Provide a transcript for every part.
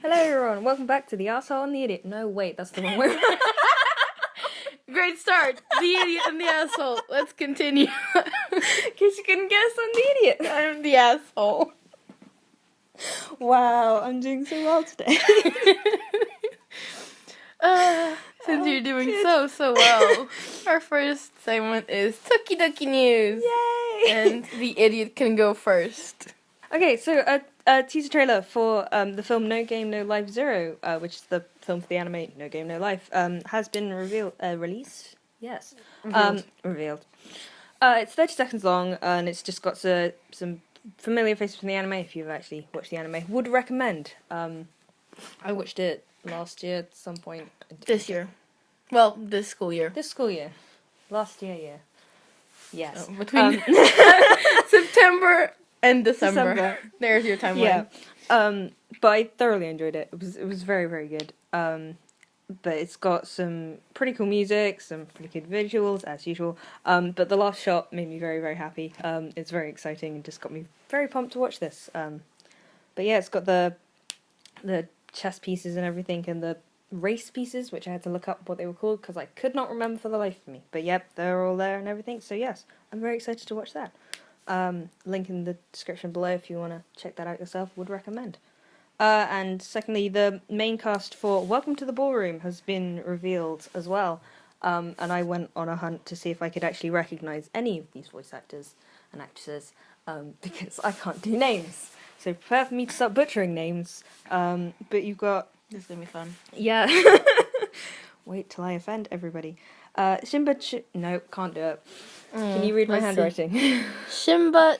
Hello everyone, welcome back to The Arsehole and the Idiot. No, wait, that's the wrong way around. Great start. The idiot and the asshole. Let's continue. Because you couldn't guess I'm the idiot. I'm the asshole. Wow, I'm doing so well today. Since you're doing so well, our first segment is Tuki Ducky News. Yay! And the idiot can go first. Okay, so a teaser trailer for the film No Game, No Life 0, which is the film for the anime No Game, No Life, has been released? Yes. Revealed. It's 30 seconds long, and it's just got some familiar faces from the anime, if you've actually watched the anime. Would recommend. I watched it last year at some point. This year. Well, this school year. This school year. Last year, yeah. Yes. So, between September and December. There's your timeline. Yeah. But I thoroughly enjoyed it. It was very, very good. But it's got some pretty cool music, some pretty good visuals, as usual. But the last shot made me very, very happy. It's very exciting and just got me very pumped to watch this. But yeah, it's got the chess pieces and everything, and the race pieces, which I had to look up what they were called, because I could not remember for the life of me. But yep, they're all there and everything, so yes, I'm very excited to watch that. Link in the description below if you want to check that out yourself, would recommend. And secondly, the main cast for Welcome to the Ballroom has been revealed as well. And I went on a hunt to see if I could actually recognise any of these voice actors and actresses, because I can't do names. So prepare for me to start butchering names. But you've got... This is going to be fun. Yeah. Wait till I offend everybody. No, can't do it. Can you read my handwriting? Shimba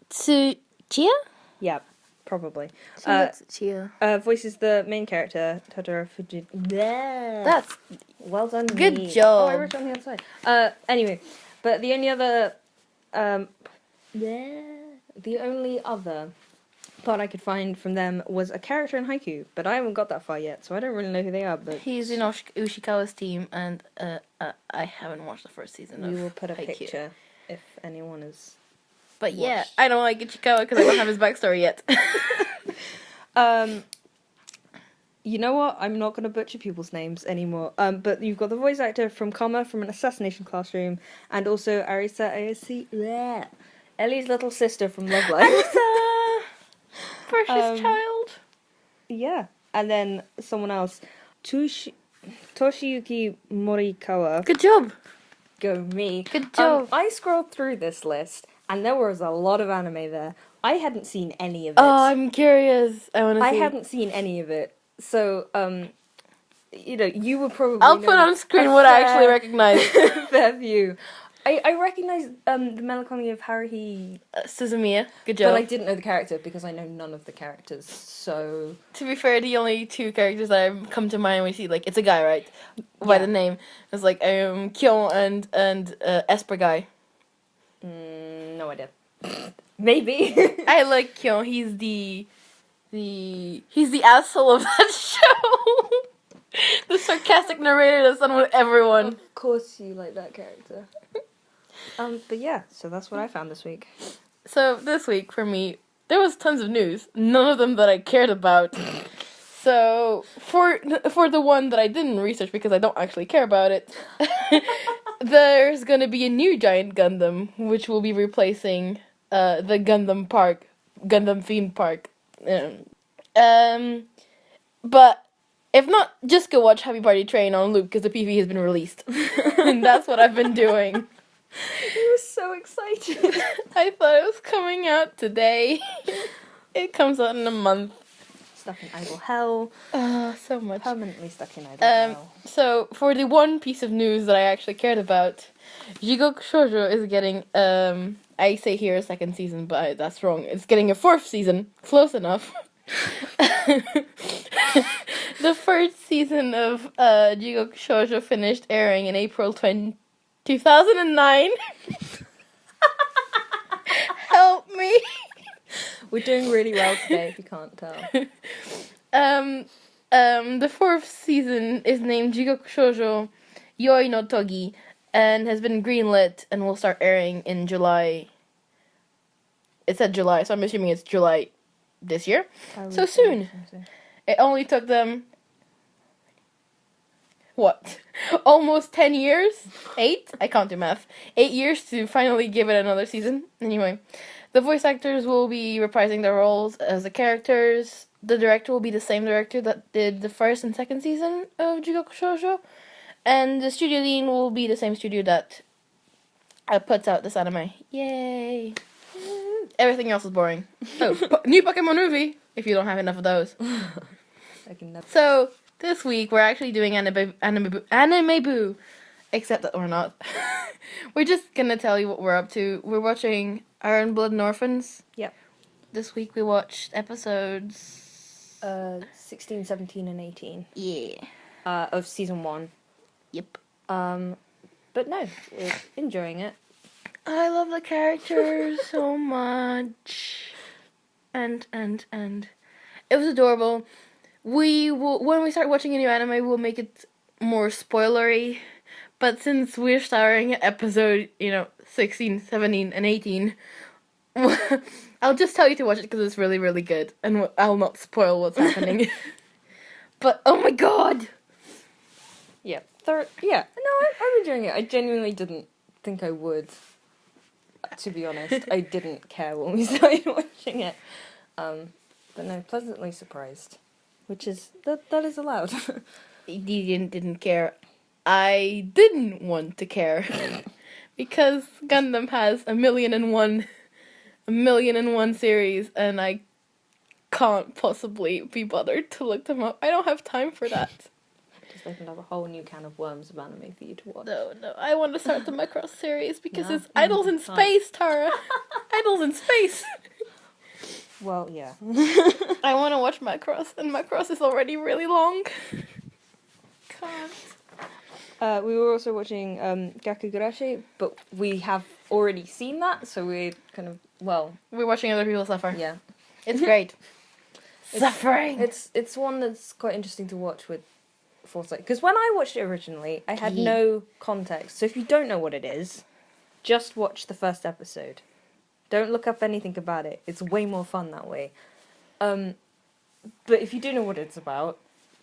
Tsuchiya? Yeah, probably. Shimba Tsuchiya. Voices the main character, Totoro Fuji. That's well done. good me. job. Oh, I wrote it on the other side. Anyway, but the only other plot I could find from them was a character in Haiku, but I haven't got that far yet, so I don't really know who they are. But he's in Ushikawa's team, and I haven't watched the first season of we will put a Haikyuu. picture if anyone is. But yeah, watched. I don't like Ushikawa because I don't have his backstory yet. You know what? I'm not going to butcher people's names anymore. But you've got the voice actor from Comma from an assassination classroom, and also Arisa Ayase, Ellie's little sister from Love Live. Precious child. Yeah, and then someone else, Toshiyuki Morikawa. Good job. Go me. Good job. I scrolled through this list, and there was a lot of anime there. I hadn't seen any of it. Oh, I'm curious. I hadn't seen any of it. So, you were probably... I'll put on screen what I actually recognize. Fair view. I recognise the melancholy of Haruhi... Suzumiya. Good job. But I didn't know the character because I know none of the characters, so... To be fair, the only two characters that come to mind when you see, it's a guy, right? By the name. It's Kyon and Esper guy. No idea. Maybe. I like Kyon. He's the asshole of that show. The sarcastic narrator that's done with everyone. Of course you like that character. But yeah, so that's what I found this week. So this week for me, there was tons of news. None of them that I cared about. So for the one that I didn't research because I don't actually care about it, there's gonna be a new giant Gundam which will be replacing the Gundam theme park. But if not, just go watch Happy Party Train on loop because the PV has been released. And that's what I've been doing. I was so excited. I thought it was coming out today. It comes out in a month. Stuck in idle hell. So much. Permanently stuck in idle hell. So, for the one piece of news that I actually cared about, Jigoku Shoujo is getting, I say here a second season, but that's wrong. It's getting a fourth season. Close enough. The first season of Jigoku Shoujo finished airing in April 2009. Help me. We're doing really well today, if you can't tell. The fourth season is named Jigoku Shoujo Yoi no Togi and has been greenlit and will start airing in July. It said July, so I'm assuming it's July this year. So soon. It only took them, what, almost 10 years? 8? I can't do math. 8 years to finally give it another season. Anyway, the voice actors will be reprising their roles as the characters. The director will be the same director that did the first and second season of Jigoku Shoujo. And the studio lead will be the same studio that puts out this anime. Yay! Everything else is boring. Oh, new Pokemon movie, if you don't have enough of those. So, this week we're actually doing Anime Boo. Except that we're not. We're just gonna tell you what we're up to. We're watching Iron Blood and Orphans. Yep. This week we watched episodes 16, 17, and 18. Yeah. Of season 1. Yep. But no, we're enjoying it. I love the characters so much. And it was adorable. We will, when we start watching a new anime, we'll make it more spoilery. But since we're starting at episode, 16, 17, and 18, I'll just tell you to watch it because it's really, really good. And I'll not spoil what's happening. But, oh my god! Yeah. I'm enjoying it. I genuinely didn't think I would. To be honest, I didn't care when we started watching it. But no, pleasantly surprised. Which is, that is allowed. You didn't care. I didn't want to care. Because Gundam has 1,000,001 series, and I can't possibly be bothered to look them up. I don't have time for that. Just opened up a whole new can of worms of anime for you to watch. No, I want to start the Macross series because it's Idols in Space, Tara. Idols in Space. Well, yeah. I want to watch Macross, and Macross is already really long. Can't. We were also watching Gakugurashi, but we have already seen that, so we're kind of, we're watching other people suffer. Yeah. It's great. Suffering! It's one that's quite interesting to watch with foresight. Because when I watched it originally, I had no context. So if you don't know what it is, just watch the first episode. Don't look up anything about it. It's way more fun that way. But if you do know what it's about,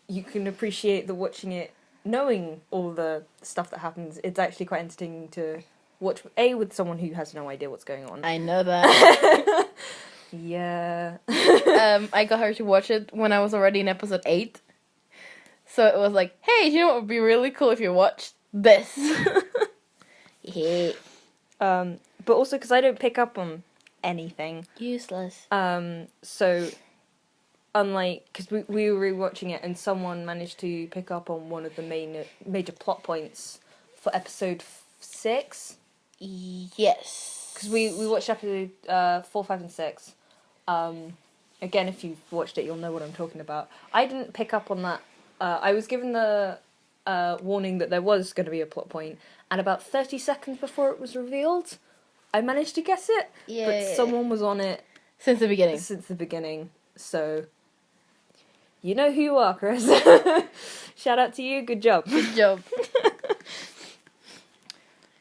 you can appreciate that watching it, knowing all the stuff that happens, it's actually quite entertaining to watch, with someone who has no idea what's going on. I know that. Yeah. I got her to watch it when I was already in episode 8. So it was like, hey, you know what would be really cool if you watched this? Yeah. But also because I don't pick up on anything. Useless. So, unlike, because we were rewatching it and someone managed to pick up on one of the major plot points for episode 6. Yes. Because we watched episode 4, 5, and 6. Again, if you've watched it, you'll know what I'm talking about. I didn't pick up on that. I was given the warning that there was going to be a plot point, and about 30 seconds before it was revealed, I managed to guess it. Yeah. But someone was on it Since the beginning. So, you know who you are, Chris. Shout out to you. Good job. Good job.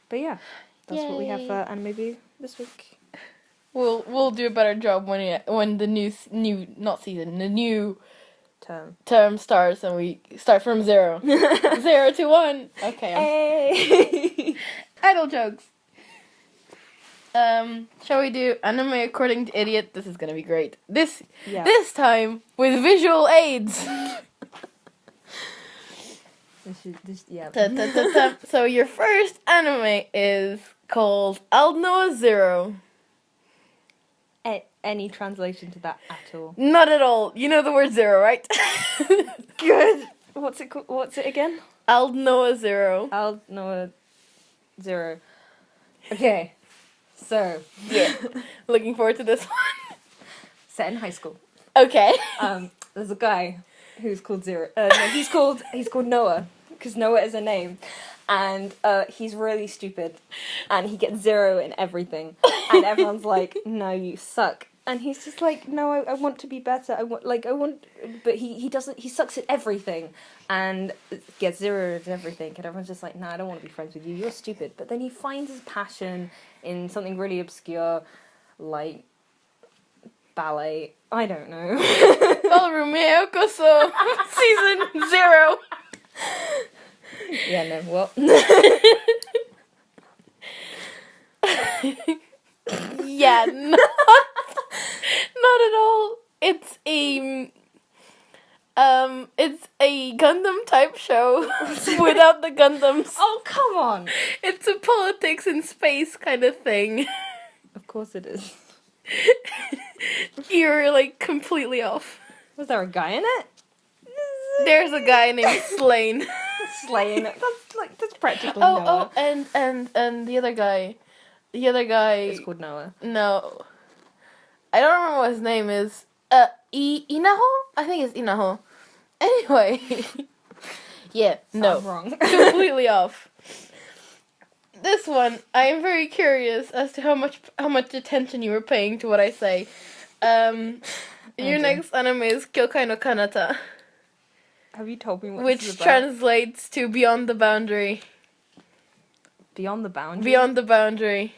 But yeah, that's what we have for Anime Boo this week. We'll do a better job when the new the new term starts and we start from 0. 0 to 1. Okay. Hey. Idle jokes. Shall we do Anime According to Idiot? This is gonna be great. This time with visual aids. So your first anime is called aldonoah.zero. Any translation to that at all? Not at all. You know the word 0, right? Good. What's it called? What's it again? aldonoah.zero. aldonoah.zero. Okay. So yeah, looking forward to this one. Set in high school. Okay. There's a guy who's called Zero. No, he's called Noah because Noah is a name, and he's really stupid, and he gets 0 in everything, and everyone's like, "No, you suck." And he's just like, no, I want to be better. But he doesn't. He sucks at everything, and gets 0 at everything. And everyone's just like, no, I don't want to be friends with you. You're stupid. But then he finds his passion in something really obscure, like ballet. I don't know. Ballroom Yokoso season 0. Yeah, no, well. Yeah, not at all. It's a Gundam type show without the Gundams. Oh, come on. It's a politics in space kind of thing. Of course it is. You're like completely off. Was there a guy in it? There's a guy named Slane. Slaying it. That's practically Oh, Noah. and the other guy. The other guy. It's called Noah. No. I don't remember what his name is. Inaho? I think it's Inaho. Anyway. Yeah, no. I'm wrong. Completely off. This one, I am very curious as to how much attention you were paying to what I say. Your next anime is Kyokai no Kanata, Have you told me what which this is about? translates to Beyond the Boundary. Beyond the Boundary? Beyond the Boundary.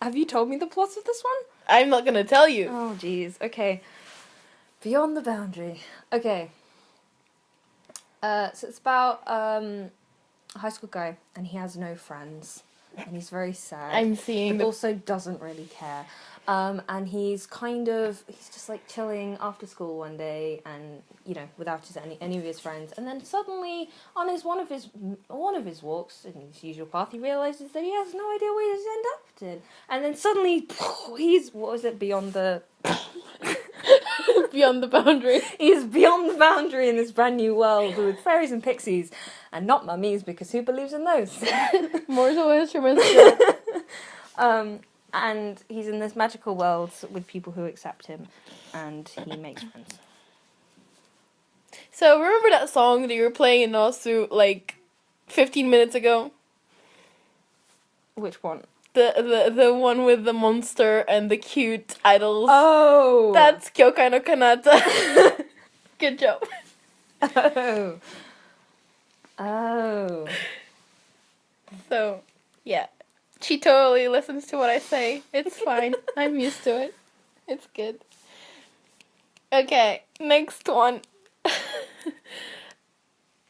Have you told me the plot of this one? I'm not gonna tell you. Oh, jeez. Okay. Beyond the Boundary. Okay. So it's about a high school guy, and he has no friends, and he's very sad. I'm seeing but also doesn't really care. And he's just like chilling after school one day, and without any of his friends. And then suddenly, on one of his walks in his usual path, he realizes that he has no idea where he's ended up in. And then suddenly, he's beyond the. Beyond the Boundary. He's beyond the boundary in this brand new world with fairies and pixies, and not mummies, because who believes in those? More instruments. And he's in this magical world with people who accept him, and he makes friends. So remember that song that you were playing in Nasu like 15 minutes ago? Which one? The one with the monster and the cute idols. Oh! That's Kyokai no Kanata. Good job. Oh. Oh. So, yeah. She totally listens to what I say. It's fine. I'm used to it. It's good. Okay, next one.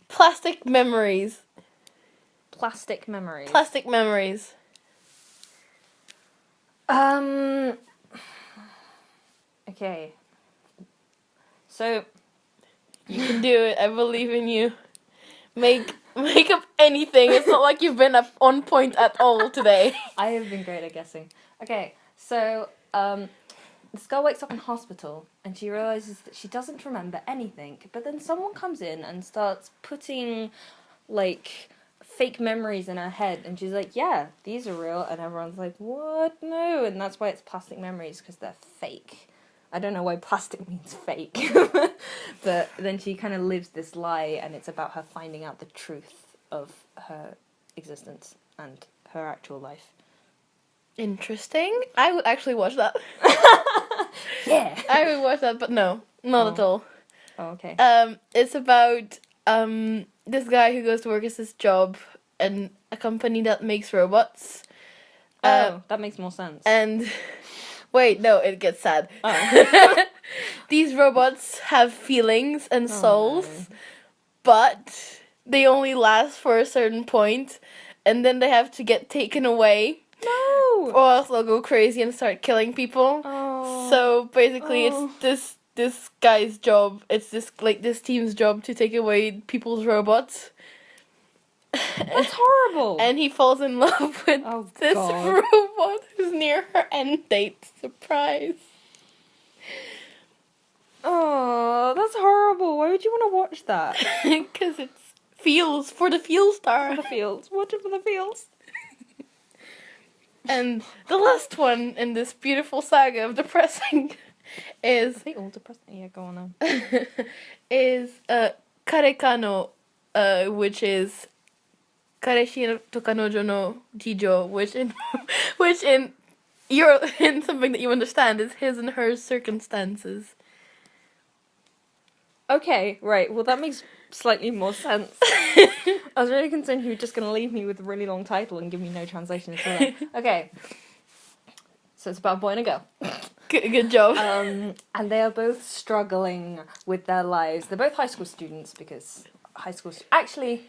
Plastic memories. Plastic memories. Plastic memories. Okay. So. You can do it. I believe in you. Make up anything. It's not like you've been up on point at all today. I have been great at guessing. Okay, so, this girl wakes up in hospital, and she realizes that she doesn't remember anything, but then someone comes in and starts putting, like, fake memories in her head, and she's like, yeah, these are real, and everyone's like, what? No, and that's why it's plastic memories, because they're fake. I don't know why plastic means fake, but then she kind of lives this lie, and it's about her finding out the truth of her existence and her actual life. Interesting. I would actually watch that. Yeah! I would watch that, but no, not at all. Oh, okay. It's about this guy who goes to work as his job in a company that makes robots. That makes more sense. And wait, no, it gets sad. Oh. These robots have feelings and souls, no. but they only last for a certain point, and then they have to get taken away. No! Or else they'll go crazy and start killing people. Oh. So basically, it's this guy's job. It's this team's job to take away people's robots. That's horrible! And he falls in love with this robot who's near her end date. Surprise. Oh, that's horrible. Why would you want to watch that? Because it's feels for the feel star. For the fields. Watch it for the fields. And the last one in this beautiful saga of depressing is... Are they all depressing? Yeah, go on then. is Kareka no, which is Kareshi to Kanojo no Jijo, which in something that you understand is his and her circumstances. Okay, right. Well, that makes slightly more sense. I was really concerned you were just going to leave me with a really long title and give me no translation at all. Okay. So it's about a boy and a girl. Good job. And they are both struggling with their lives. They're both high school students because actually,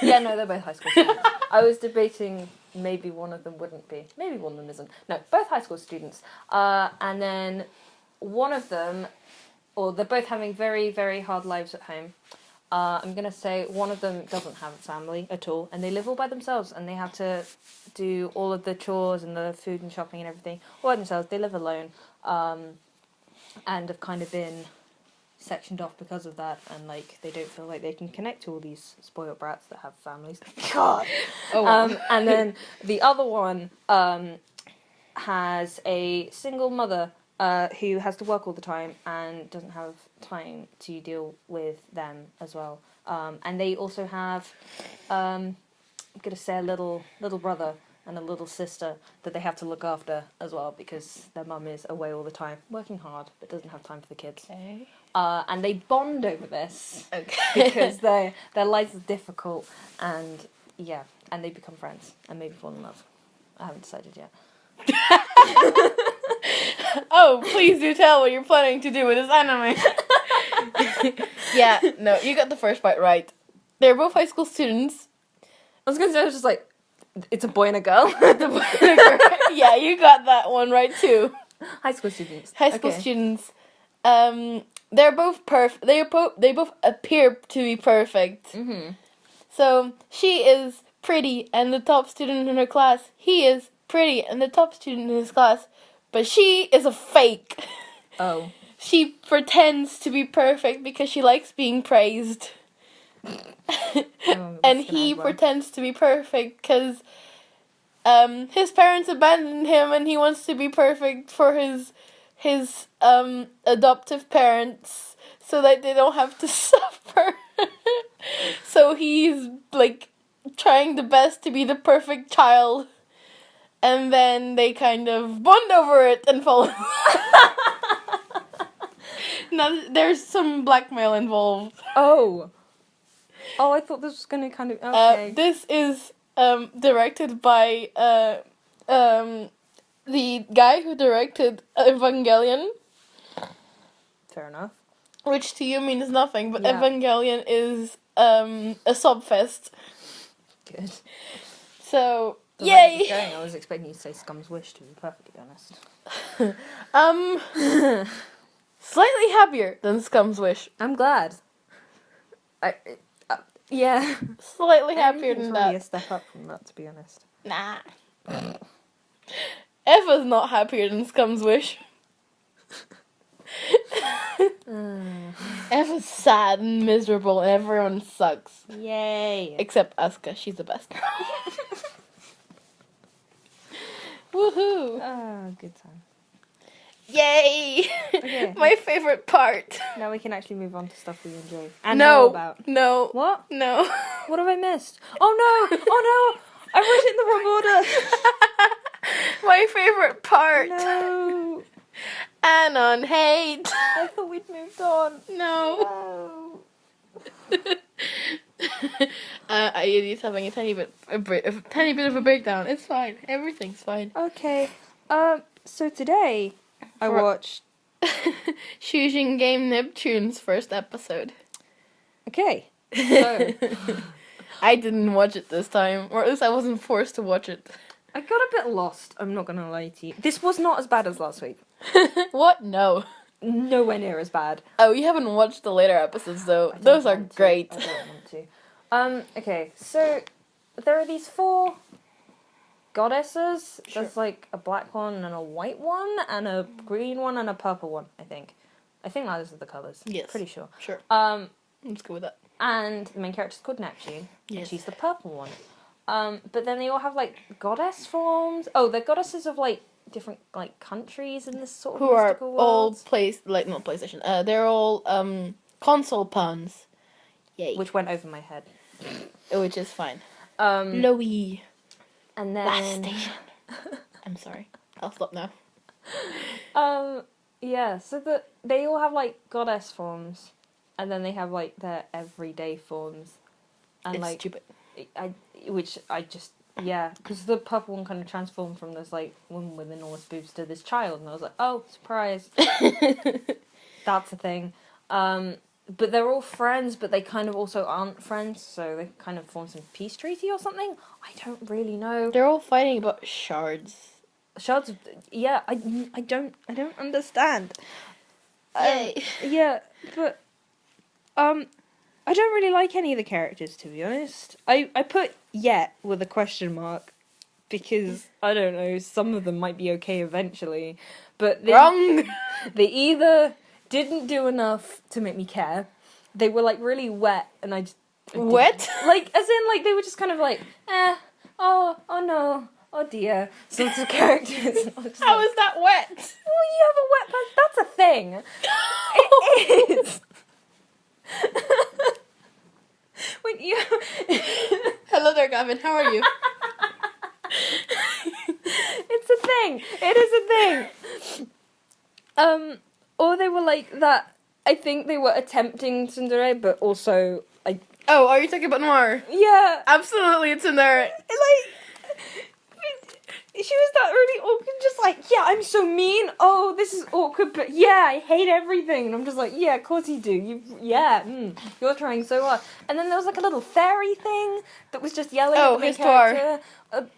yeah, no, they're both high school students. I was debating maybe one of them wouldn't be. Maybe one of them isn't. No, both high school students. And then one of them, or they're both having very, very hard lives at home. I'm going to say one of them doesn't have a family at all, and they live all by themselves, and they have to do all of the chores and the food and shopping and everything all by themselves. They live alone, and have kind of been sectioned off because of that, and like they don't feel like they can connect to all these spoiled brats that have families. God. Oh, wow. And then the other one has a single mother who has to work all the time and doesn't have time to deal with them as well. And they also have, I'm gonna say, a little brother and a little sister that they have to look after as well because their mum is away all the time, working hard, but doesn't have time for the kids. Okay. And they bond over this Okay. because their lives are difficult, and yeah, and they become friends and maybe fall in love. I haven't decided yet. Oh, please do tell what you're planning to do with this anime. Yeah, no, you got the first part right. They're both high school students. I was gonna say, I was just like, it's a boy and a girl. Yeah, you got that one right too. High school students. High school students. They're both perfect. They both appear to be perfect. Mm-hmm. So she is pretty and the top student in her class. He is pretty and the top student in his class. But she is a fake. Oh. She pretends to be perfect because she likes being praised. And he pretends to be perfect because his parents abandoned him and he wants to be perfect for his adoptive parents so that they don't have to suffer. So he's like trying the best to be the perfect child. And then they kind of bond over it and fall in love. Now, there's some blackmail involved. Oh. Oh, I thought this was gonna kind of... Okay. This is directed by the guy who directed Evangelion. Fair enough. Which to you means nothing, but Yeah. Evangelion is a subfest. Good. So... The way it was Yay! going, I was expecting you to say Scum's Wish, to be perfectly honest. Slightly happier than Scum's Wish. I'm glad. Yeah. Slightly happier Everything's than really that. a step up from that, to be honest. Nah. Eva's not happier than Scum's Wish. Eva's sad and miserable and everyone sucks. Yay. Except Asuka, she's the best girl. Woohoo! Oh, good time. Yay! Okay. My favorite part. Now we can actually move on to stuff we enjoy. And know about. No. What? No. What have I missed? Oh no! Oh no! I wrote it in the wrong order! My favorite part. No! Anon hate. I thought we'd moved on. No. No. He's having a tiny bit of a breakdown. It's fine. Everything's fine. Okay. So today I watched... Shujin Game Neptune's first episode. Okay. So... I didn't watch it this time, or at least I wasn't forced to watch it. I got a bit lost, I'm not gonna lie to you. This was not as bad as last week. What? No. Nowhere near as bad. Oh, you haven't watched the later episodes, though. I don't Those are want to. great. I don't want to. Okay, so there are these 4 goddesses. Sure. There's like a black one and a white one and a green one and a purple one, I think. I think those are the colours. Yes. Pretty sure. Sure. Let's go with that. And the main character's called Neptune. Yes. And she's the purple one. But then they all have like goddess forms. Oh, they're goddesses of like different like countries in this sort of Who are mystical all world. not PlayStation. They're all console puns. Yay. Which went over my head. Which is fine. Lowy. And then Last station. I'm sorry. I'll stop now. Yeah, so they all have like goddess forms, and then they have like their everyday forms, and It's like stupid. which I just Yeah, because the purple one kind of transformed from this, like, woman with enormous boobs to this child, and I was like, oh, surprise. That's a thing. But they're all friends, but they kind of also aren't friends, so they kind of form some peace treaty or something? I don't really know. They're all fighting about shards. Shards of... Yeah, I don't understand. Yay. Yeah, but... I don't really like any of the characters, to be honest. I put yet with a question mark because, I don't know, some of them might be okay eventually. But Wrong! they either didn't do enough to make me care, they were, like, really wet, and I just... Wet? Like, as in, like, they were just kind of like, oh no, oh dear, sorts of characters. How is that wet? Well, you have a wet person. That's a thing. It is. When you... Hello there, Gavin. How are you? It's a thing. It is a thing. Or they were like that. I think they were attempting tsundere, but also Oh, are you talking about Noir? yeah, Absolutely, it's in there. like she was that really awkward, just like, yeah, I'm so mean. Oh, this is awkward, but yeah, I hate everything. And I'm just like, yeah, of course you do. You're trying so hard. And then there was like a little fairy thing that was just yelling at the main character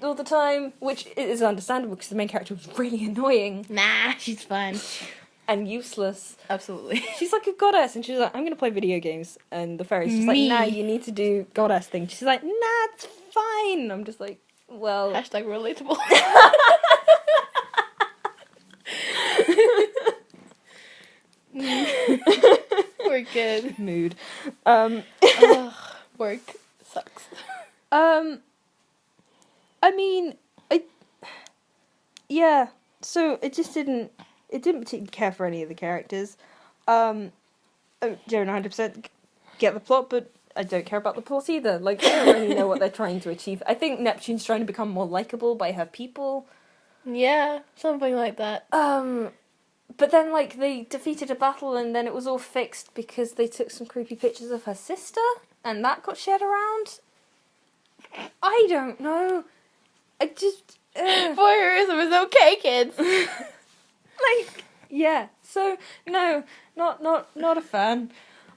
all the time, which is understandable because the main character was really annoying. Nah, she's fun. And useless. Absolutely. She's like a goddess, and she's like, I'm gonna play video games. And the fairy's just like, nah, you need to do goddess thing. She's like, nah, it's fine. I'm just like, well... Hashtag relatable. We're good. Mood. Work sucks. I mean, yeah, so it didn't particularly care for any of the characters. I don't 100% get the plot, but I don't care about the plot either. Like, I don't really know what they're trying to achieve. I think Neptune's trying to become more likable by her people. Yeah, something like that. But then, like, they defeated a battle and then it was all fixed because they took some creepy pictures of her sister and that got shared around. I don't know. I just... Voyeurism is okay, kids. Like, yeah. So, no, not a fan.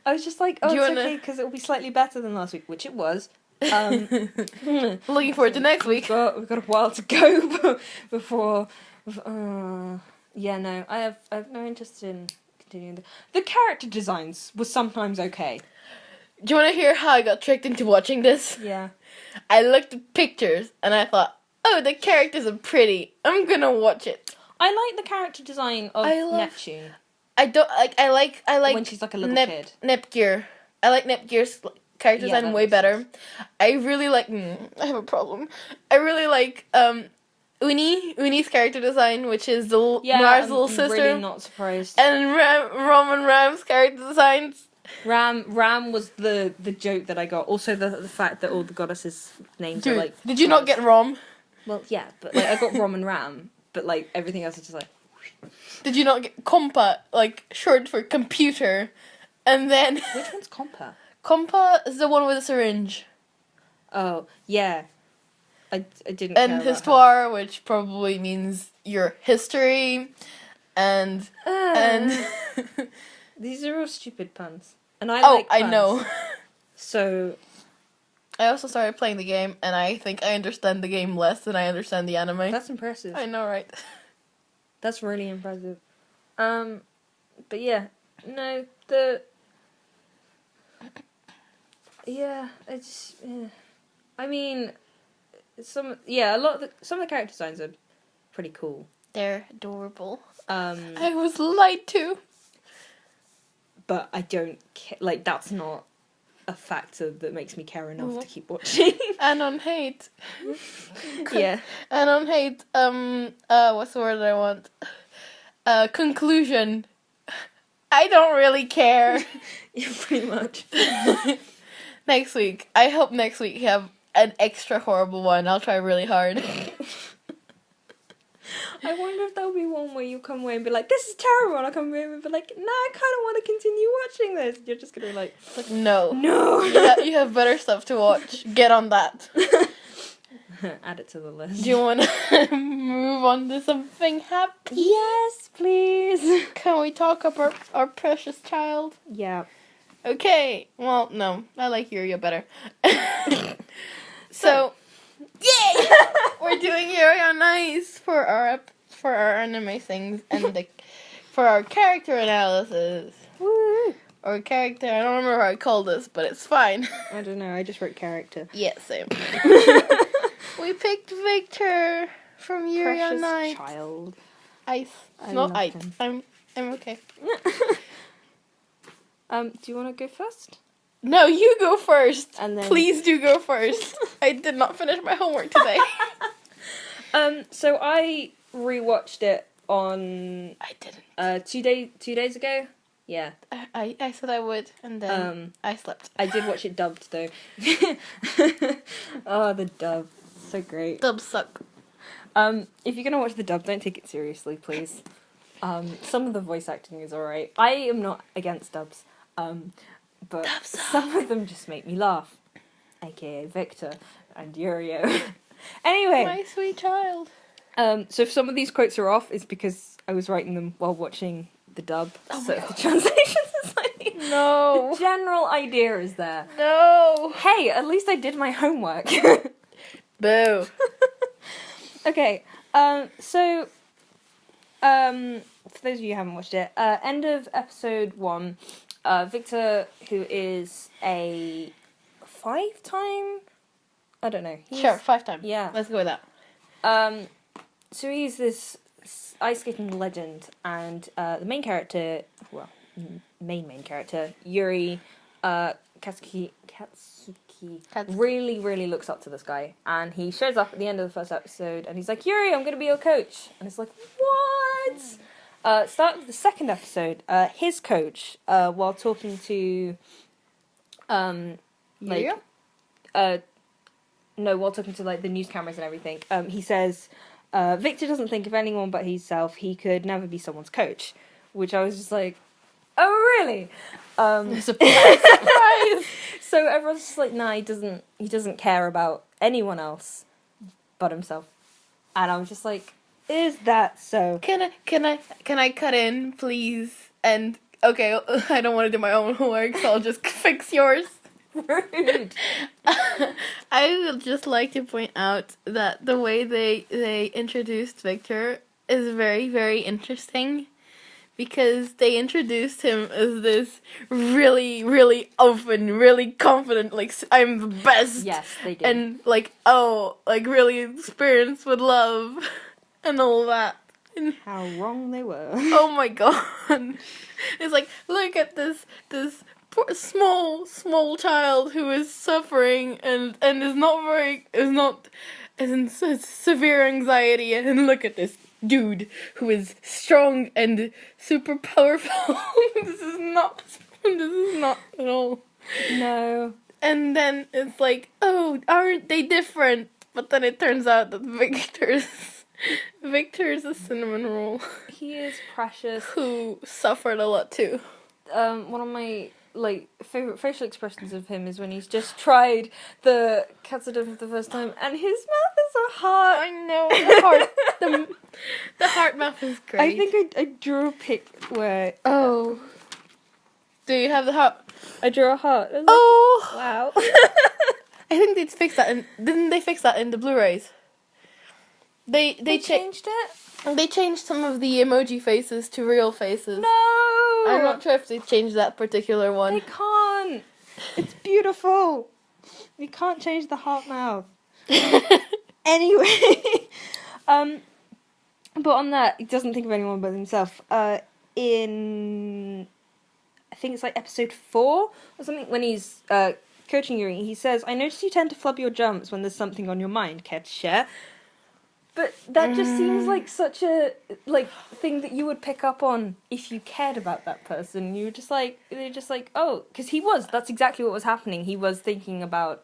I was just like, oh, it's okay because it'll be slightly better than last week, which it was. Looking forward to next week. We've got a while to go before... yeah, no, I have no interest in continuing. The character designs were sometimes okay. Do you want to hear how I got tricked into watching this? Yeah. I looked at pictures and I thought, oh, the characters are pretty. I'm gonna watch it. I like the character design of Neptune. I like when she's like a little kid. Nepgear. I like Nepgear's character design way better. I really like... I have a problem. I really like Uni's character design, which is the Mars' little sister. I'm really not surprised. And Roman Ram's character designs. Ram was the joke that I got. Also the fact that all the goddesses' names are like... Did you not get Rom? Well, yeah, but like I got Rom and Ram, but like everything else is just like... Did you not get Compa, like short for computer? And then... Which one's Compa? Compa is the one with the syringe. Oh, yeah. I didn't and care Histoire, which probably means your history, and these are all stupid puns, and I like puns. I know. So I also started playing the game, and I think I understand the game less than I understand the anime. That's impressive. I know, right? That's really impressive. But yeah, no, I mean, some of the character designs are pretty cool. They're adorable. I was lied to. But I don't care. Like, that's not a factor that makes me care enough to keep watching. And on hate. Yeah. And on hate. What's the word that I want? Conclusion. I don't really care. Yeah, pretty much. Next week. I hope next week you have an extra horrible one. I'll try really hard. I wonder if there'll be one where you come away and be like, this is terrible, and I'll come away and be like, nah, I kind of want to continue watching this. You're just going to be like, no. No. You have better stuff to watch. Get on that. Add it to the list. Do you want to move on to something happy? Yes, please. Can we talk about our precious child? Yeah. Okay. Well, no. I like Yuri better. So, yay! We're doing Yuri on Ice for our anime things and for our character analysis. Woo! Or character, I don't remember how I called this, but it's fine. I don't know, I just wrote character. Yeah, same. We picked Victor from Yuri on Ice. Child. Ice. I Not love ice. him. I'm okay. Do you want to go first? No, you go first. And then... Please do go first. I did not finish my homework today. So I rewatched it on... I didn't. 2 days ago? Yeah. I said I would, and then I slept. I did watch it dubbed, though. Oh, the dub. So great. Dubs suck. If you're gonna watch the dub, don't take it seriously, please. Some of the voice acting is alright. I am not against dubs. But some of them just make me laugh. AKA Victor and Yurio. Anyway. My sweet child. So if some of these quotes are off, it's because I was writing them while watching the dub. Oh so my if the God. translations are slightly... No. The general idea is there. No. Hey, at least I did my homework. Boo. Okay, so, for those of you who haven't watched it, end of episode 1, Victor, who is a 5-time, I don't know. Sure, 5 times. Yeah. Let's go with that. So he's this ice skating legend, and the main character, main character, Yuri, Katsuki really, really looks up to this guy, and he shows up at the end of the first episode, and he's like, Yuri, I'm gonna be your coach, and it's like, what? Start with the second episode, his coach, while talking to, Yurio? while talking to, the news cameras and everything, he says, Victor doesn't think of anyone but himself, he could never be someone's coach, which I was just like, oh, really? Surprise! So everyone's just like, nah, he doesn't care about anyone else but himself. And I'm just like, is that so? Can I cut in, please? And okay, I don't want to do my own homework, so I'll just fix yours. Rude. I would just like to point out that the way they introduced Victor is very, very interesting. Because they introduced him as this really, really open, really confident, I'm the best. Yes, they did. And, really experienced with love and all that. And, how wrong they were. oh my god. It's like, look at this poor, small child who is suffering and is in severe anxiety, and look at this dude who is strong and super powerful. This is not at all. No. And then it's like, oh, aren't they different? But then it turns out that Victor's a cinnamon roll. He is precious. Who suffered a lot too. One of my favorite facial expressions of him is when he's just tried the katsudon for the first time, and his mouth is a heart. I know, the heart mouth is great. I think I drew a pic where. Oh. Do you have the heart? I drew a heart. I was Oh. like, wow. I think they'd fix that. Didn't they fix that in the Blu-rays? They changed it. They changed some of the emoji faces to real faces. No. I'm not sure if they changed that particular one. They can't. It's beautiful. You can't change the heart mouth. Anyway, but on that, he doesn't think of anyone but himself. In I think it's episode 4 or something, when he's coaching Yuri, he says, "I notice you tend to flub your jumps when there's something on your mind. Care to share?" But that just seems like such a thing that you would pick up on if you cared about that person. They're just like, oh, because that's exactly what was happening. He was thinking about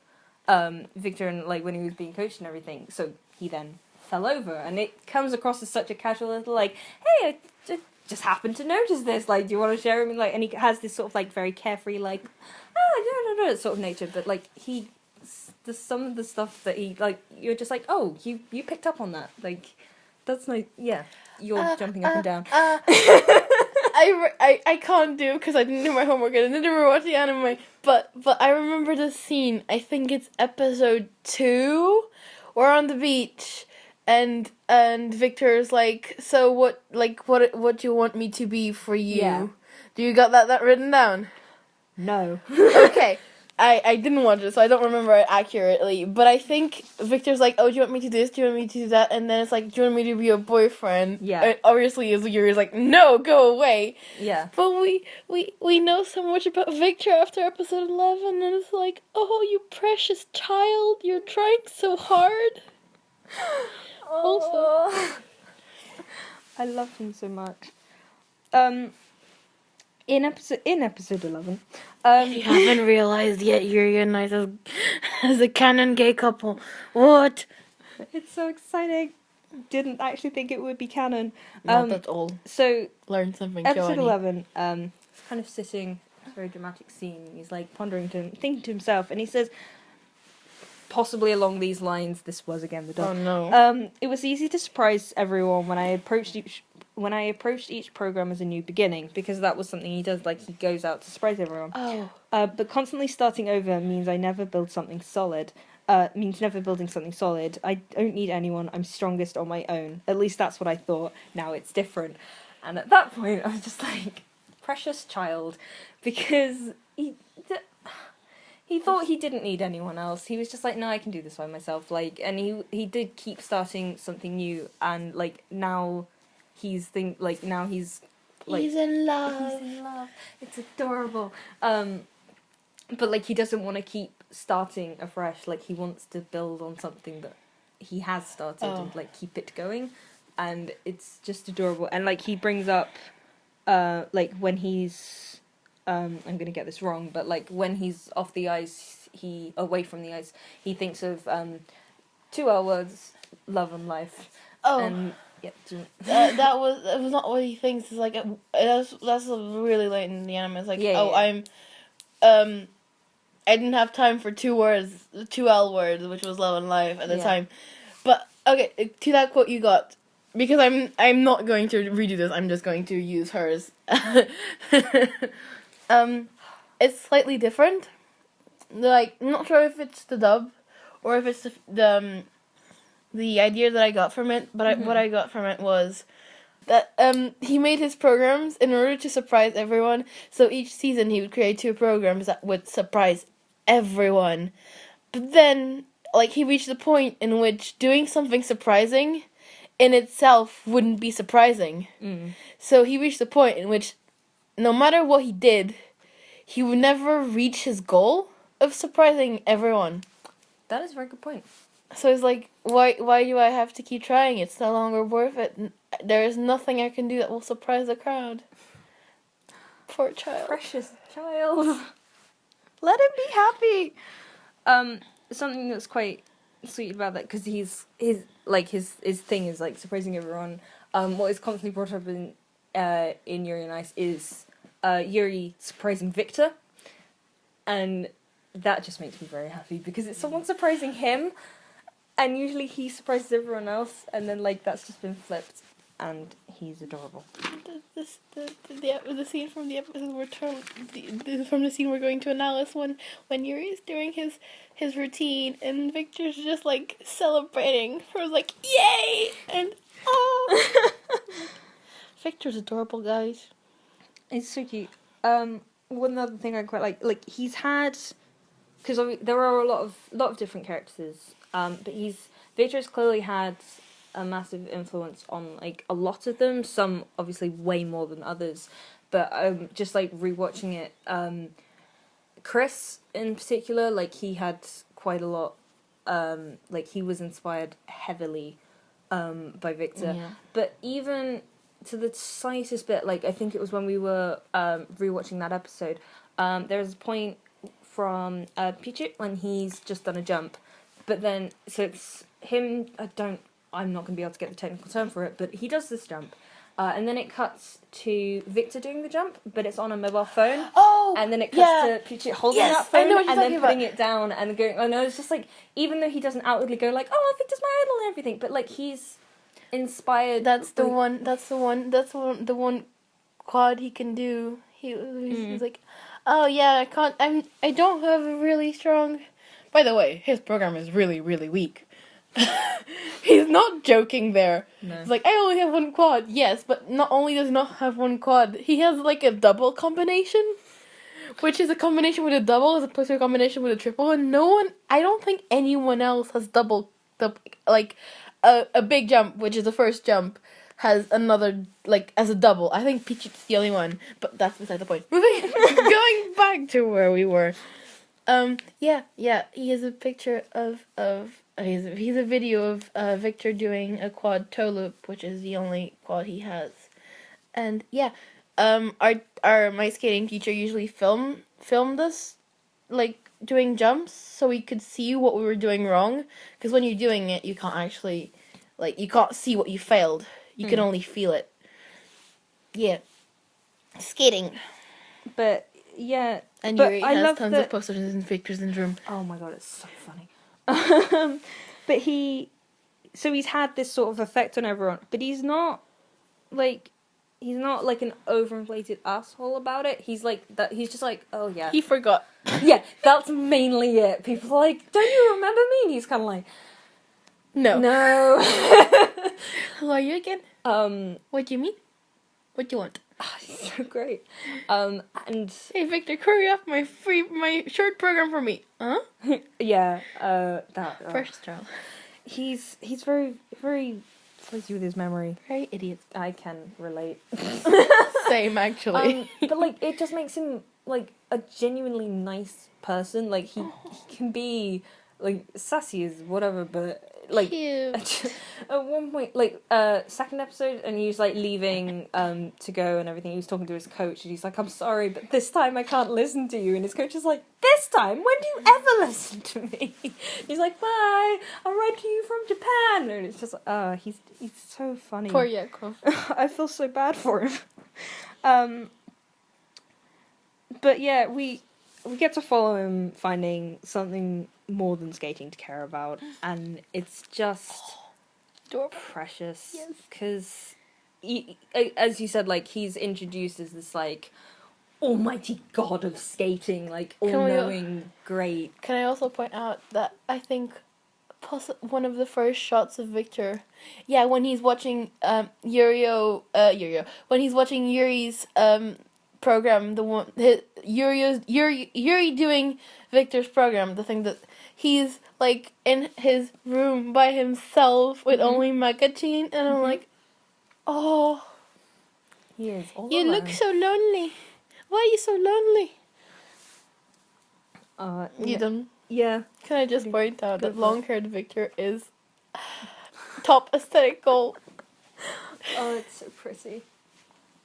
Victor and when he was being coached and everything. So he then fell over, and it comes across as such a casual little hey, I just happened to notice this. Do you want to share him? And he has this sort of very carefree sort of nature, but he some of the stuff that he like. You're just like, oh, you picked up on that. Like, that's no, yeah. You're jumping up and down. I can't do because I didn't do my homework and I didn't watch the anime. But I remember the scene. I think it's episode 2. We're on the beach, and Victor's like, so what do you want me to be for you? Yeah. Do you got that written down? No. Okay. I didn't watch it, so I don't remember it accurately. But I think Victor's like, oh, do you want me to do this? Do you want me to do that? And then it's like, do you want me to be your boyfriend? Yeah. And obviously, Yuri's like, no, go away. Yeah. But we know so much about Victor after episode 11, and it's like, oh, you precious child, you're trying so hard. Also, I love him so much. In episode 11, if you haven't realized yet, Yuri and Nice as a canon gay couple. What? It's so exciting. Didn't actually think it would be canon. Not at all. So Learn something. episode Johnny. 11, kind of sitting, a very dramatic scene. He's like pondering thinking to himself, and he says, possibly along these lines, this was again the dog. Oh no. It was easy to surprise everyone when I approached each program as a new beginning, because that was something he does. Like, he goes out to surprise everyone. Oh. But constantly starting over means I never build something solid. Means never building something solid. I don't need anyone. I'm strongest on my own. At least that's what I thought. Now it's different. And at that point, I was just like, precious child, because he thought he didn't need anyone else. He was just like, no, I can do this by myself. Like, and he did keep starting something new, and like now he's in love. He's in love. It's adorable. But like, he doesn't want to keep starting afresh. Like, he wants to build on something that he has started and like keep it going, and it's just adorable. And like, he brings up like when he's I'm gonna get this wrong, but like when he's off the ice, away from the ice, he thinks of 2 L words: love and life. Oh. And yeah, that was not what he thinks. It's like that's really late in the anime. It's like, I didn't have time for 2 L words, which was love and life at the time. But okay, to that quote you got, because I'm not going to redo this. I'm just going to use hers. It's slightly different. Like, I'm not sure if it's the dub or if it's the idea that I got from it, but what I got from it was that he made his programs in order to surprise everyone. So each season he would create 2 programs that would surprise everyone. But then, like, he reached the point in which doing something surprising in itself wouldn't be surprising. So he reached the point in which no matter what he did, he would never reach his goal of surprising everyone. that is a very good point. So it's like, why do I have to keep trying? It's no longer worth it. There is nothing I can do that will surprise the crowd. Poor child. Precious child. Let him be happy. Something that's quite sweet about that, because his thing is like surprising everyone. What is constantly brought up in Yuri on Ice is Yuri surprising Victor, and that just makes me very happy because it's someone surprising him, and usually he surprises everyone else, and then like that's just been flipped, and he's adorable. The scene from the episode from the scene we're going to analyze when Yuri is doing his routine and Victor's just like celebrating for like yay and Victor's adorable, guys. It's so cute. One other thing I quite like he's had, because there are a lot of different characters. But Victor's clearly had a massive influence on like a lot of them. Some obviously way more than others. But just like rewatching it, Chris in particular, like he had quite a lot. Like he was inspired heavily by Victor. Yeah. But even to the slightest bit, like I think it was when we were rewatching that episode, there was a point from Pichu when he's just done a jump, but then so it's him. I'm not going to be able to get the technical term for it, but he does this jump, And then it cuts to Victor doing the jump, but it's on a mobile phone. Oh, And then it cuts to Peachy holding that I phone know what you're and then talking putting about. it down and going. I know it's just like, even though he doesn't outwardly go like, "Oh, Victor's my idol" and everything, but like he's inspired. That's the like, one. That's the one. That's the one quad he can do. He's like, oh yeah, I can't. I don't have a really strong. By the way, his program is really really weak. He's not joking there. No. He's like, I only have one quad. Yes, but not only does he not have one quad, he has like a double combination, which is a combination with a double as opposed to a combination with a triple. And I don't think anyone else has like a big jump, which is the first jump, has another like as a double. I think Peachy's the only one, but that's beside the point. Going back to where we were. Yeah. He has a picture of he's a video of Victor doing a quad toe loop, which is the only quad he has. And yeah, my skating teacher usually filmed us like doing jumps so we could see what we were doing wrong, because when you're doing it you can't actually you can't see what you failed. You can only feel it. Yeah. Skating. But yeah, And but Yuri I has love tons of posters in Victor's room. Oh my god, it's so funny. But he's had this sort of effect on everyone, but he's not like an overinflated asshole about it. He's like that. He's just like, oh yeah, He forgot. yeah, that's mainly it. People are like, don't you remember me? And he's kind of like, no. Who are you again? What do you mean? What do you want? He's so great. And Hey Victor, curry up my short program for me. Huh? yeah, First trial. He's very very fuzzy with his memory. Very idiot. I can relate. Same actually. But like it just makes him like a genuinely nice person. Like he can be like sassy as whatever, but like Cute. at one point, like second episode, and he was like leaving to go and everything. He was talking to his coach, and he's like, "I'm sorry, but this time I can't listen to you." And his coach is like, "This time? When do you ever listen to me?" He's like, "Bye. I'll write to you from Japan." And it's just like, he's so funny. Poor Yakov. I feel so bad for him. But yeah, we get to follow him finding something more than skating to care about, and it's just precious. Yes. Because, as you said, like he's introduced as this like almighty god of skating, like all-knowing, great. Can I also point out that I think one of the first shots of Victor, when he's watching when he's watching Yuri's program, the one Yuri doing Victor's program, the thing that he's like in his room by himself with only Makachin, and I'm like, oh, He is all you alone. look so lonely. Why are you so lonely? You done? Yeah. Can I just point out that long-haired Victor is top aesthetic goal? Oh, it's so pretty.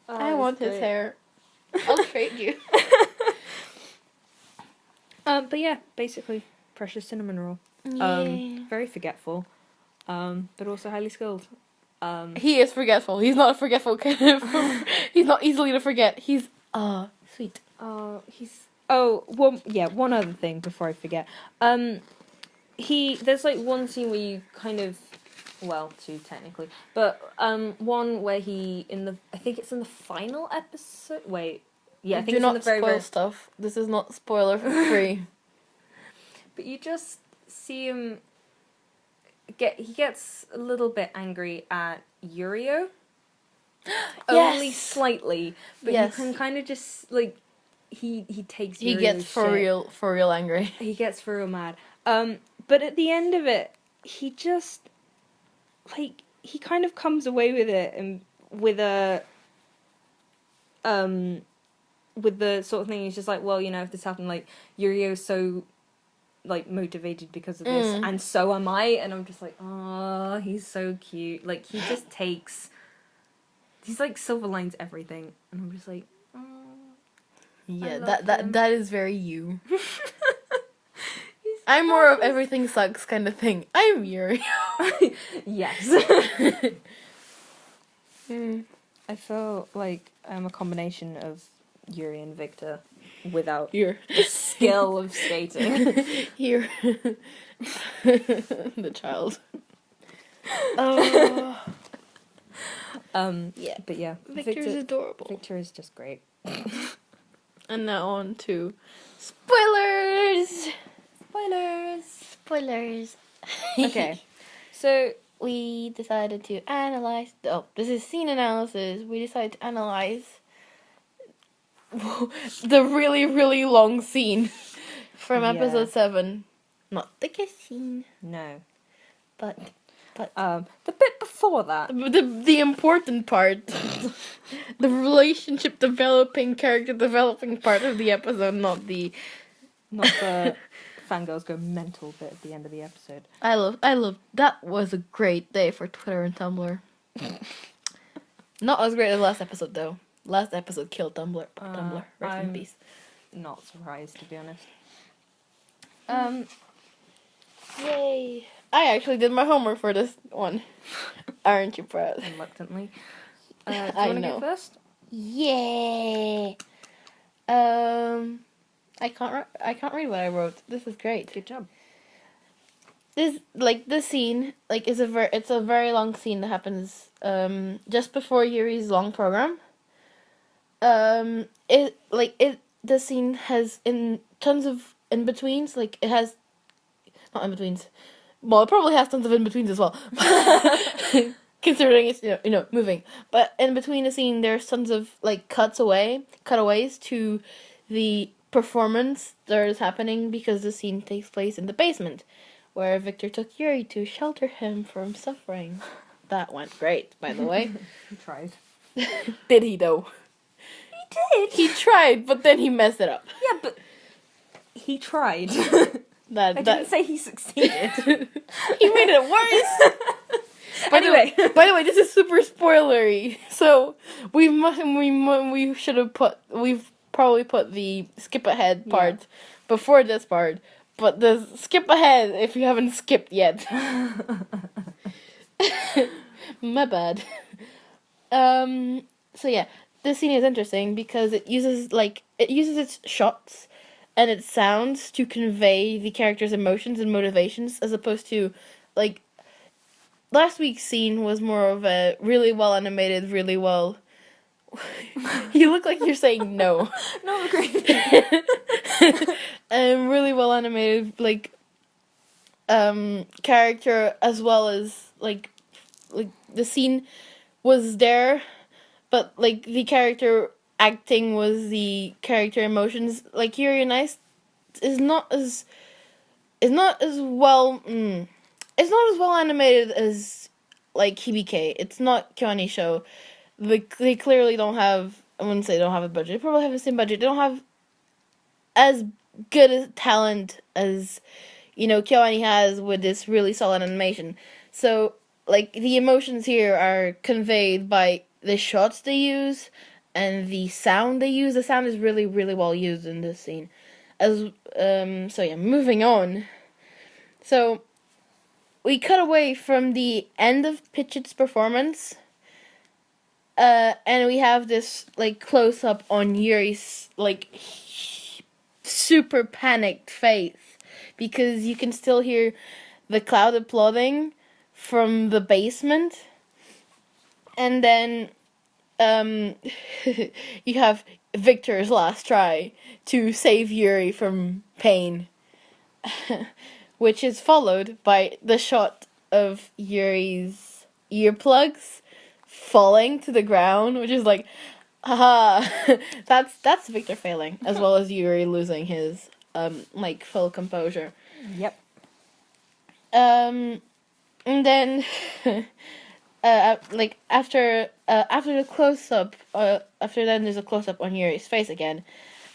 I want his hair. I'll trade you. But yeah, basically, precious cinnamon roll. Very forgetful, but also highly skilled. He is forgetful. He's not a forgetful kid. He's not easily to forget. He's sweet. One other thing before I forget. There's like one scene where you kind of, well, two technically, but one where I think it's in the final episode. Wait, yeah, I think it's in the very spoil stuff. This is not spoiler free. But you just see him he gets a little bit angry at Yurio. Only slightly, but you can kind of just like he takes he Yurio's gets for real angry. He gets for real mad. But at the end of it, he just like he kind of comes away with it and with the sort of thing. He's just like, well, if this happened, like Yurio's so like motivated because of this, and so am I, and I'm just like, oh, he's so cute. Like he just he's like silver lines everything, and I'm just like, oh. Yeah, that is very you. I'm more of everything sucks kind of thing. I'm Yuri. Yes. I feel like I'm a combination of Yuri and Victor without Here. the skill of skating. Here. The child. Oh. Yeah. But yeah, Victor's adorable. Victor is just great. And now on to spoilers! Spoilers. Okay, so We decided to analyze. Oh, this is scene analysis. We decided to analyze the really, really long scene from Yeah. episode 7. Not the kiss scene, no, but the bit before that. the important part, the relationship developing, character developing part of the episode, not the Fangirls go mental bit at the end of the episode. I love that was a great day for Twitter and Tumblr. Not as great as last episode though. Last episode killed Tumblr. Tumblr, rest in I'm peace. not surprised, to be honest. Yay! I actually did my homework for this one. Aren't you proud? Reluctantly. Do you I want to know. go first? Yeah. I can't read what I wrote. This is great. Good job. This scene is it's a very long scene that happens just before Yuri's long program. The scene has in tons of in betweens. Like it has not in betweens. Well, it probably has tons of in betweens as well. Considering it's moving, but in between the scene, there's tons of cutaways to the performance that is happening because the scene takes place in the basement, where Victor took Yuri to shelter him from suffering. That went great, by the way. He tried. Did he though? He did. He tried, but then he messed it up. Yeah, but he tried. I didn't say he succeeded. He made it worse. Anyway, by the way, this is super spoilery. So we've probably put the skip ahead part before this part, but the skip ahead if you haven't skipped yet. My bad. So yeah, this scene is interesting because it uses its shots and its sounds to convey the character's emotions and motivations, as opposed to last week's scene was more of a really well animated, really well. You look like you're saying no. No, great. Really well animated, character, as well as the scene was there, but the character acting was the character emotions. Yuri and Ice is not as well. It's not as well animated as Hibike. It's not Kyoani's show. They clearly don't have. I wouldn't say they don't have a budget. They probably have the same budget. They don't have as good a talent as Kyoani has with this really solid animation. So the emotions here are conveyed by the shots they use and the sound they use. The sound is really, really well used in this scene. Moving on. So we cut away from the end of Pitchett's performance, and we have this close up on Yuri's super panicked face, because you can still hear the crowd applauding from the basement, and then you have Victor's last try to save Yuri from pain. Which is followed by the shot of Yuri's earplugs falling to the ground, which is haha. That's Victor failing, as well as Yuri losing his full composure. Yep. And then after the close up, after then there's a close up on Yuri's face again.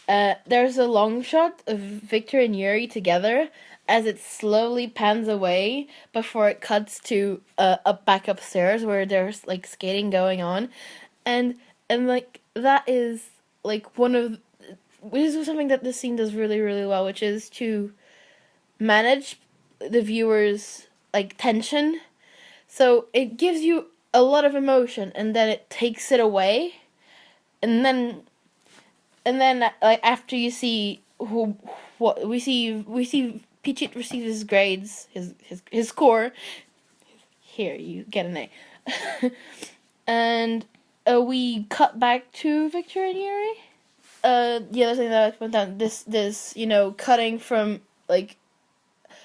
There's a long shot of Victor and Yuri together as it slowly pans away before it cuts to back upstairs where there's skating going on, and that is this is something that this scene does really, really well, which is to manage the viewer's tension. So it gives you a lot of emotion, and then it takes it away, and then like after you see what we see Pichit receives his grades, his score. Here you get an A, and we cut back to Victor and Yuri. The other thing that I went down, this cutting from like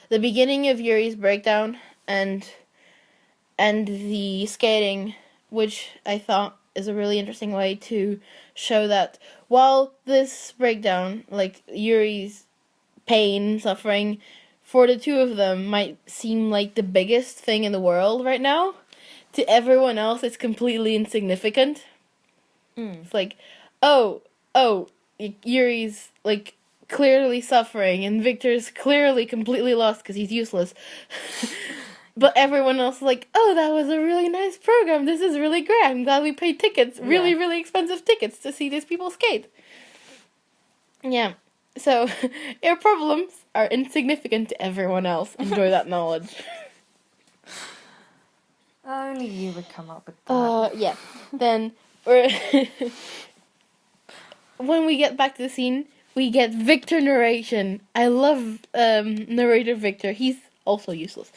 the beginning of Yuri's breakdown and the skating, which I thought is a really interesting way to show that while this breakdown, like Yuri's pain, suffering, for the two of them might seem like the biggest thing in the world right now, to everyone else it's completely insignificant. It's like, oh, Yuri's like clearly suffering and Victor's clearly completely lost because he's useless. But everyone else is like, oh, that was a really nice program. This is really great. I'm glad we paid tickets, really, really expensive tickets to see these people skate. Yeah. So, your problems are insignificant to everyone else. Enjoy that knowledge. Only you would come up with that. Yeah. Then, when we get back to the scene, we get Victor narration. I love narrator Victor. He's also useless.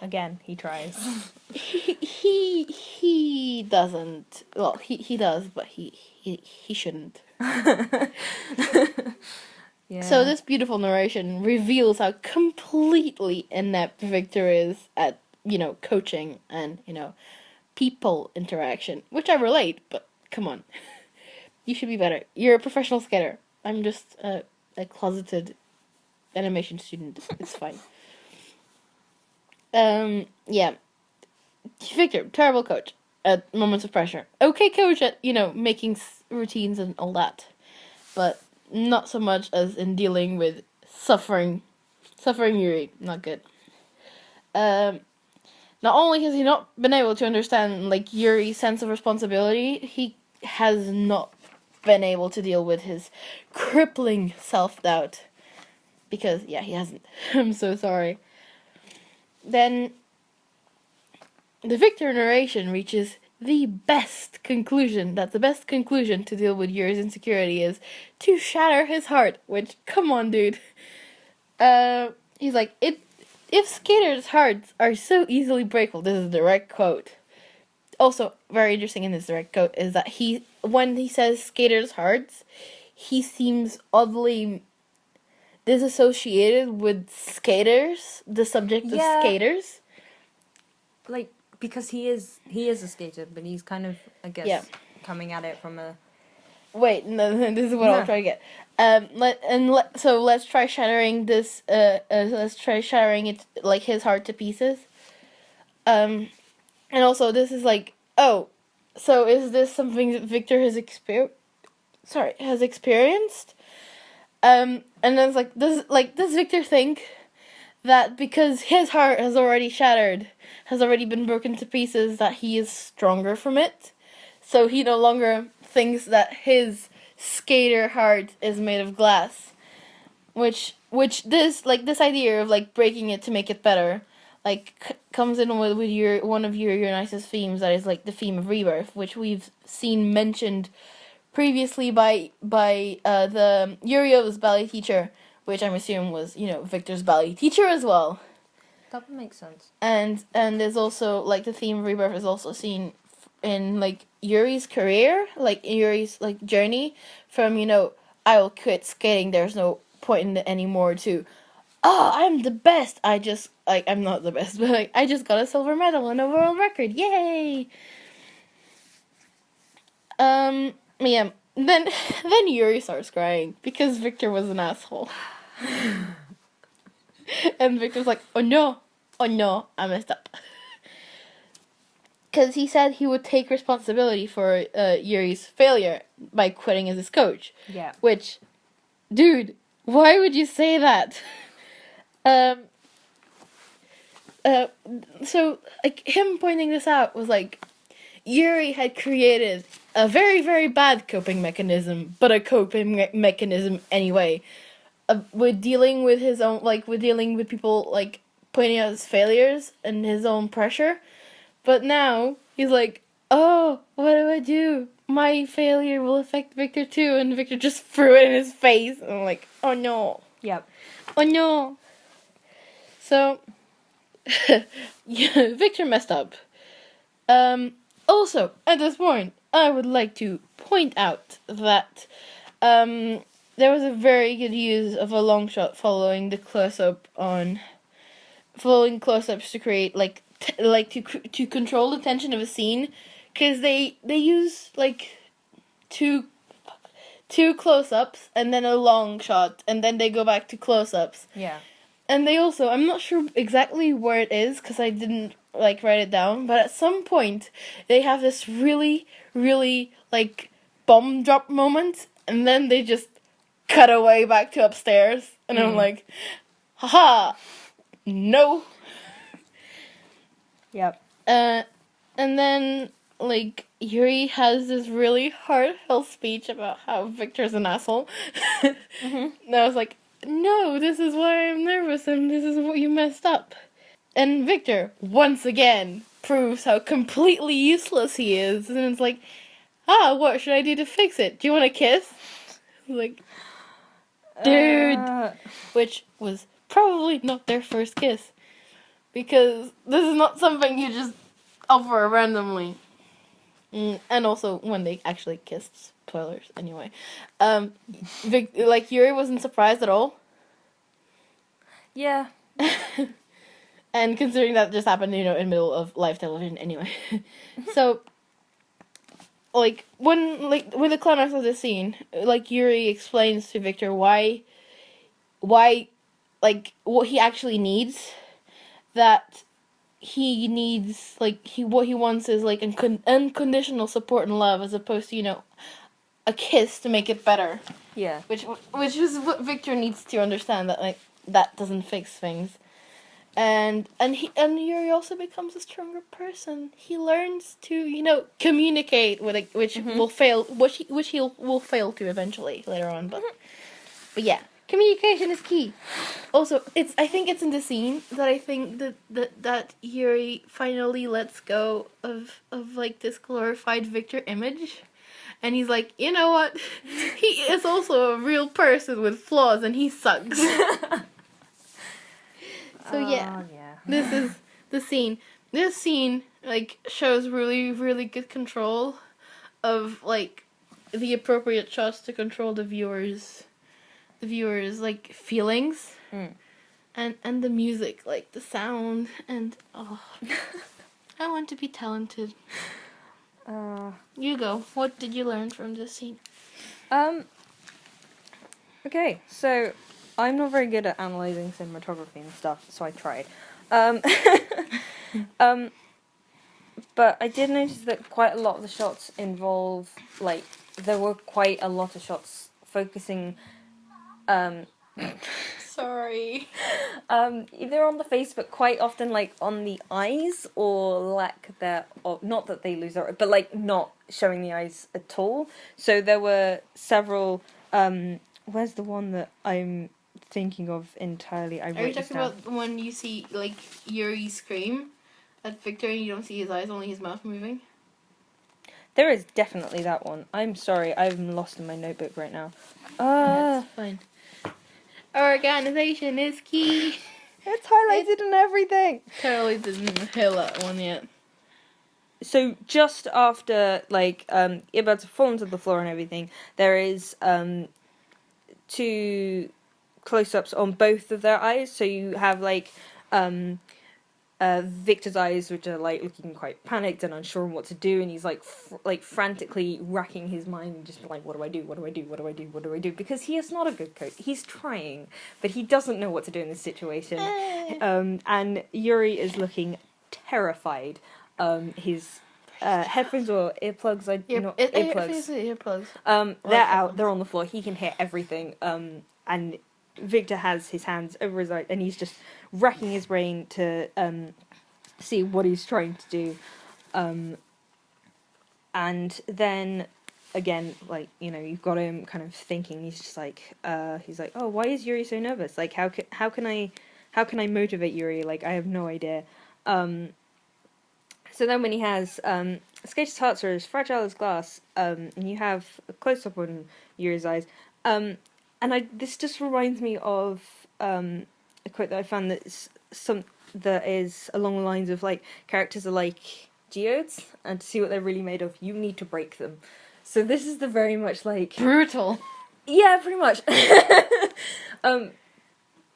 Again, he tries. He doesn't. Well, he does, but he shouldn't. Yeah. So this beautiful narration reveals how completely inept Victor is at, coaching and, people interaction, which I relate, but come on. You should be better. You're a professional skater. I'm just a closeted animation student. It's fine. Yeah. Victor, terrible coach at moments of pressure. Okay coach at, making routines and all that. But not so much as in dealing with suffering Yuri. Not good. Not only has he not been able to understand, like, Yuri's sense of responsibility, he has not been able to deal with his crippling self-doubt. Because, yeah, he hasn't. I'm so sorry. Then, the Victor narration reaches the best conclusion. That the best conclusion to deal with Yuri's insecurity is to shatter his heart. Which, come on, dude. He's like, if skaters' hearts are so easily breakable, this is a direct quote. Also, very interesting in this direct quote is that when he says skaters' hearts, he seems oddly disassociated with skaters, the subject of skaters. Like, because he is a skater, but he's kind of, I guess, coming at it from a... Wait, no, this is what I'll try to get. So let's try shattering this. Let's try shattering it, like, his heart to pieces. And also this is like, oh, so is this something that Victor has experienced? And then it's like, does Victor think that because his heart has already been broken to pieces, that he is stronger from it? So he no longer thinks that his skater heart is made of glass, which this idea of, like, breaking it to make it better, like, comes in with one of your nicest themes, that is, like, the theme of rebirth, which we've seen mentioned previously by the Yurio's ballet teacher, which I'm assuming was, Victor's ballet teacher as well. That would make sense. And there's also, like, the theme of rebirth is also seen in, like, Yuri's career, like, Yuri's, like, journey from, I will quit skating, there's no point in it anymore, to, oh, I'm the best, I'm not the best, but, like, I just got a silver medal and a world record, yay! Yeah, then Yuri starts crying, because Victor was an asshole. And Victor's like, oh no, I messed up. Because he said he would take responsibility for Yuri's failure by quitting as his coach. Yeah. Which, dude, why would you say that? So, like, him pointing this out was like, Yuri had created a very, very bad coping mechanism, but a coping mechanism anyway. With dealing with his own, like, with dealing with people, like, pointing out his failures and his own pressure. But now he's like, oh, what do I do? My failure will affect Victor too, and Victor just threw it in his face. And I'm like, oh no. Yep. Oh no. So, yeah, Victor messed up. Also, at this point, I would like to point out that there was a very good use of a long shot following close-ups to create to control the tension of a scene, because they use like two close-ups and then a long shot, and then they go back to close-ups. Yeah. And they also, I'm not sure exactly where it is because I didn't write it down, but at some point they have this really, really bomb drop moment, and then they just cut away back to upstairs, and I'm like, haha, no. Yep. And then Yuri has this really heartfelt speech about how Victor's an asshole. And I was like, no, this is why I'm nervous, and this is what you messed up. And Victor, once again, proves how completely useless he is. And it's like, what should I do to fix it? Do you want a kiss? Like, dude. Which was probably not their first kiss. Because this is not something you just offer randomly. And also, when they actually kissed. Spoilers, anyway. Yuri wasn't surprised at all. Yeah. And considering that just happened, in the middle of live television anyway. So, when the climax of the scene, Yuri explains to Victor why, what he actually needs, that he needs, what he wants is, unconditional support and love, as opposed to, a kiss to make it better. Yeah. Which is what Victor needs to understand, that, that doesn't fix things. And Yuri also becomes a stronger person. He learns to, communicate with which will fail, which he will fail to eventually later on. But yeah, communication is key. Also, I think it's in the scene that I think that Yuri finally lets go of this glorified Victor image. And he's like, you know what? He is also a real person with flaws, and he sucks. So yeah, this is the scene. This scene shows really, really good control of the appropriate shots to control the viewers' feelings, and the music, the sound, and I want to be talented. You go. What did you learn from this scene? Okay, so I'm not very good at analyzing cinematography and stuff, so I tried. But I did notice that quite a lot of the shots involve, there were quite a lot of shots focusing, Sorry. Either on the face, but quite often, on the eyes, or lack their, or not that they lose their, but, not showing the eyes at all. So there were several, where's the one that I'm thinking of entirely? Are you talking about the one you see, Yuri scream at Victor and you don't see his eyes, only his mouth moving? There is definitely that one. I'm sorry, I'm lost in my notebook right now. That's fine. Organization is key. It's highlighted and everything. Totally didn't hit that one yet. So just after, about to fall into the floor and everything, there is, 2 close-ups on both of their eyes. So you have, Victor's eyes, which are, looking quite panicked and unsure on what to do, and he's, frantically racking his mind, just what do I do, what do I do, what do I do, what do I do, because he is not a good coach. He's trying, but he doesn't know what to do in this situation. And Yuri is looking terrified. His headphones or earplugs, earplugs. They're out, they're on the floor, he can hear everything, and Victor has his hands over his eyes, and he's just racking his brain to see what he's trying to do. And then, again, you've got him kind of thinking, he's just he's like, oh, why is Yuri so nervous? How can I motivate Yuri? I have no idea. So then when he has Skater's hearts are as fragile as glass, and you have a close up on Yuri's eyes, and this just reminds me of a quote that I found that is along the lines of like characters are like geodes, and to see what they're really made of, you need to break them. So this is the very much like Brutal. yeah, pretty much.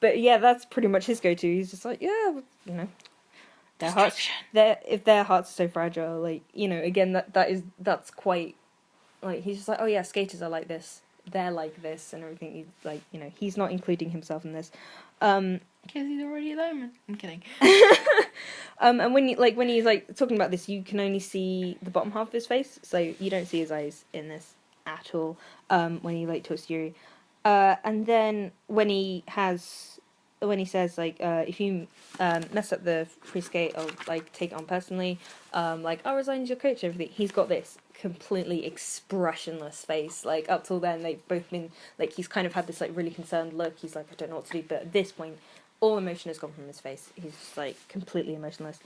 But yeah, that's pretty much his go-to. He's just like, yeah, you know, their hearts, if their hearts are so fragile, like, you know, again, that's quite, like, he's just like, oh yeah, skaters are like this, they're like this, and everything. He's like, you know, he's not including himself in this. Because he's already a diamond. I'm kidding. And when he's like talking about this, you can only see the bottom half of his face, so you don't see his eyes in this at all. When he like talks to Yuri, and then when he says like if you mess up the free skate, I'll like take it on personally. Like I'll resign as your coach and everything. He's got this completely expressionless face. Like up till then they've both been like he's kind of had this like really concerned look. He's like I don't know what to do, but at this point all emotion has gone from his face. He's just like completely emotionless.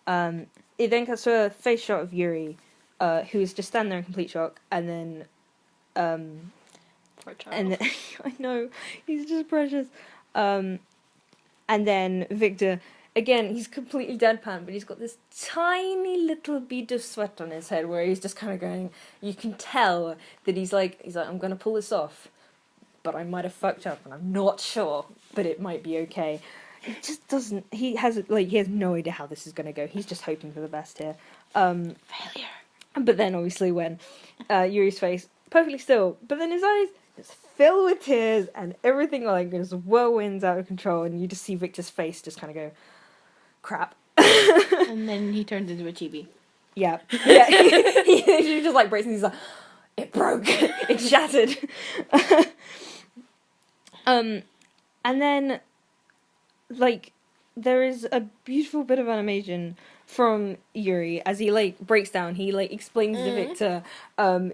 It then cuts to a face shot of Yuri, who is just standing there in complete shock, and then Poor child. and then, I know he's just precious. And then Victor, again, he's completely deadpan, but he's got this tiny little bead of sweat on his head where he's just kind of going. You can tell that he's like, I'm gonna pull this off, but I might have fucked up, and I'm not sure, but it might be okay. He just doesn't. He has no idea how this is gonna go. He's just hoping for the best here. Failure. But then obviously when Yuri's face perfectly still, but then his eyes just fill with tears and everything like just whirlwinds out of control, and you just see Victor's face just kind of go, crap. And then he turns into a chibi. Yeah. He just like breaks and he's like, it broke, it shattered. And then like there is a beautiful bit of animation from Yuri as he like breaks down. He like explains to Victor,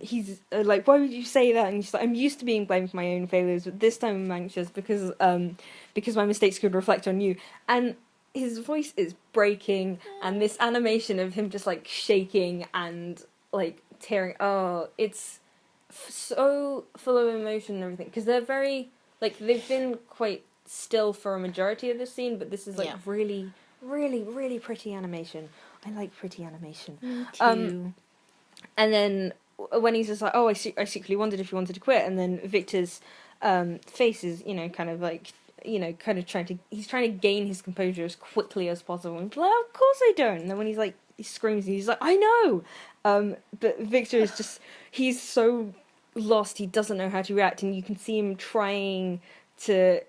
he's like, why would you say that? And he's like, I'm used to being blamed for my own failures, but this time I'm anxious because my mistakes could reflect on you. And his voice is breaking, and this animation of him just like shaking and like tearing. Oh, it's so full of emotion and everything because they're very like they've been quite still for a majority of the scene, but this is like really, really, really pretty animation. I like pretty animation. Me too. And then when he's just like, oh, I secretly wondered if you wanted to quit, and then Victor's face is, you know, kind of like, you know, kind of he's trying to gain his composure as quickly as possible. And he's like, oh, of course I don't. And then when he's like, he screams, and he's like, I know. But Victor is just, he's so lost, he doesn't know how to react, and you can see him trying to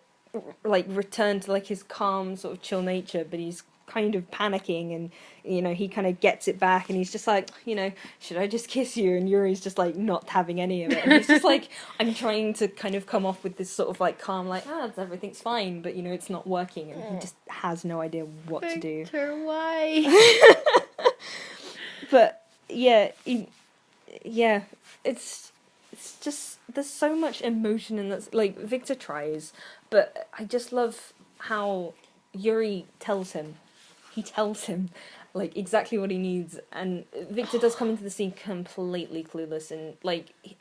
like return to like his calm sort of chill nature, but he's kind of panicking, and you know he kind of gets it back, and he's just like, you know, should I just kiss you? And Yuri's just like not having any of it, and he's just like, I'm trying to kind of come off with this sort of like calm, like everything's fine, but you know it's not working, and he just has no idea what to do. Victor, why? But yeah, it's just there's so much emotion in that. Like Victor tries, but I just love how Yuri tells him. He tells him like exactly what he needs, and Victor does come into the scene completely clueless,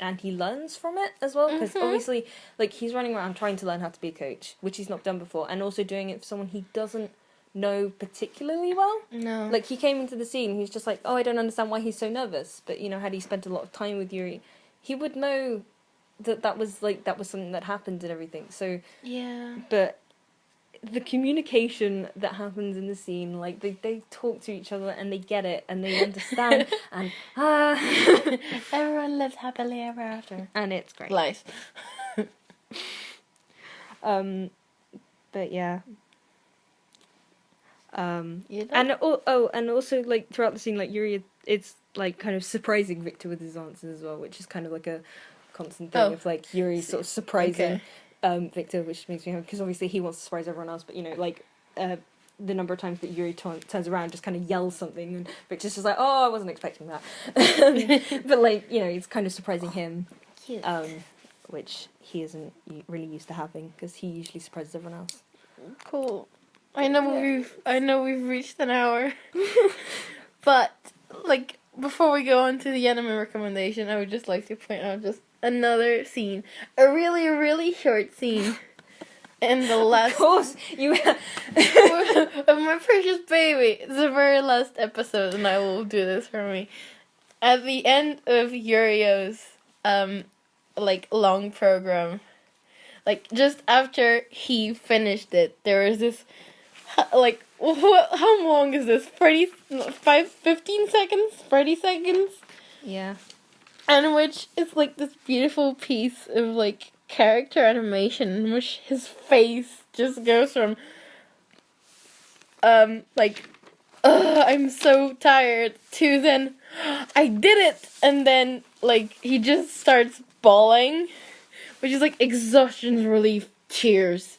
and he learns from it as well, because obviously like he's running around trying to learn how to be a coach, which he's not done before, and also doing it for someone he doesn't know particularly well. No. Like he came into the scene, he's just like, oh, I don't understand why he's so nervous, but you know, had he spent a lot of time with Yuri, he would know that was something that happened and everything. So yeah, but the communication that happens in the scene, like they talk to each other and they get it and they understand, and everyone lives happily ever after, and it's great. Lies. But yeah. You know? And also like throughout the scene, like Yuri, it's like kind of surprising Victor with his answers as well, which is kind of like a constant thing of like Yuri sort of surprising Victor, which makes me happy because obviously he wants to surprise everyone else, but you know, like the number of times that Yuri turns around, just kind of yells something, and Victor's just like, oh, I wasn't expecting that. But like, you know, it's kind of surprising him, Cute. Which he isn't really used to having because he usually surprises everyone else. Cool. I know we've reached an hour. But, like, before we go on to the anime recommendation, I would just like to point out just another scene. A really, really short scene. In the last... Of course, you... of my precious baby. It's the very last episode, and I will do this for me. At the end of Yurio's, like, long program, like, just after he finished it, there was this, like, how long is this? 15 seconds? 30 seconds? Yeah. And which is, like, this beautiful piece of, like, character animation in which his face just goes from, like, I'm so tired, to then, I did it! And then, like, he just starts bawling, which is, like, exhaustion relief tears.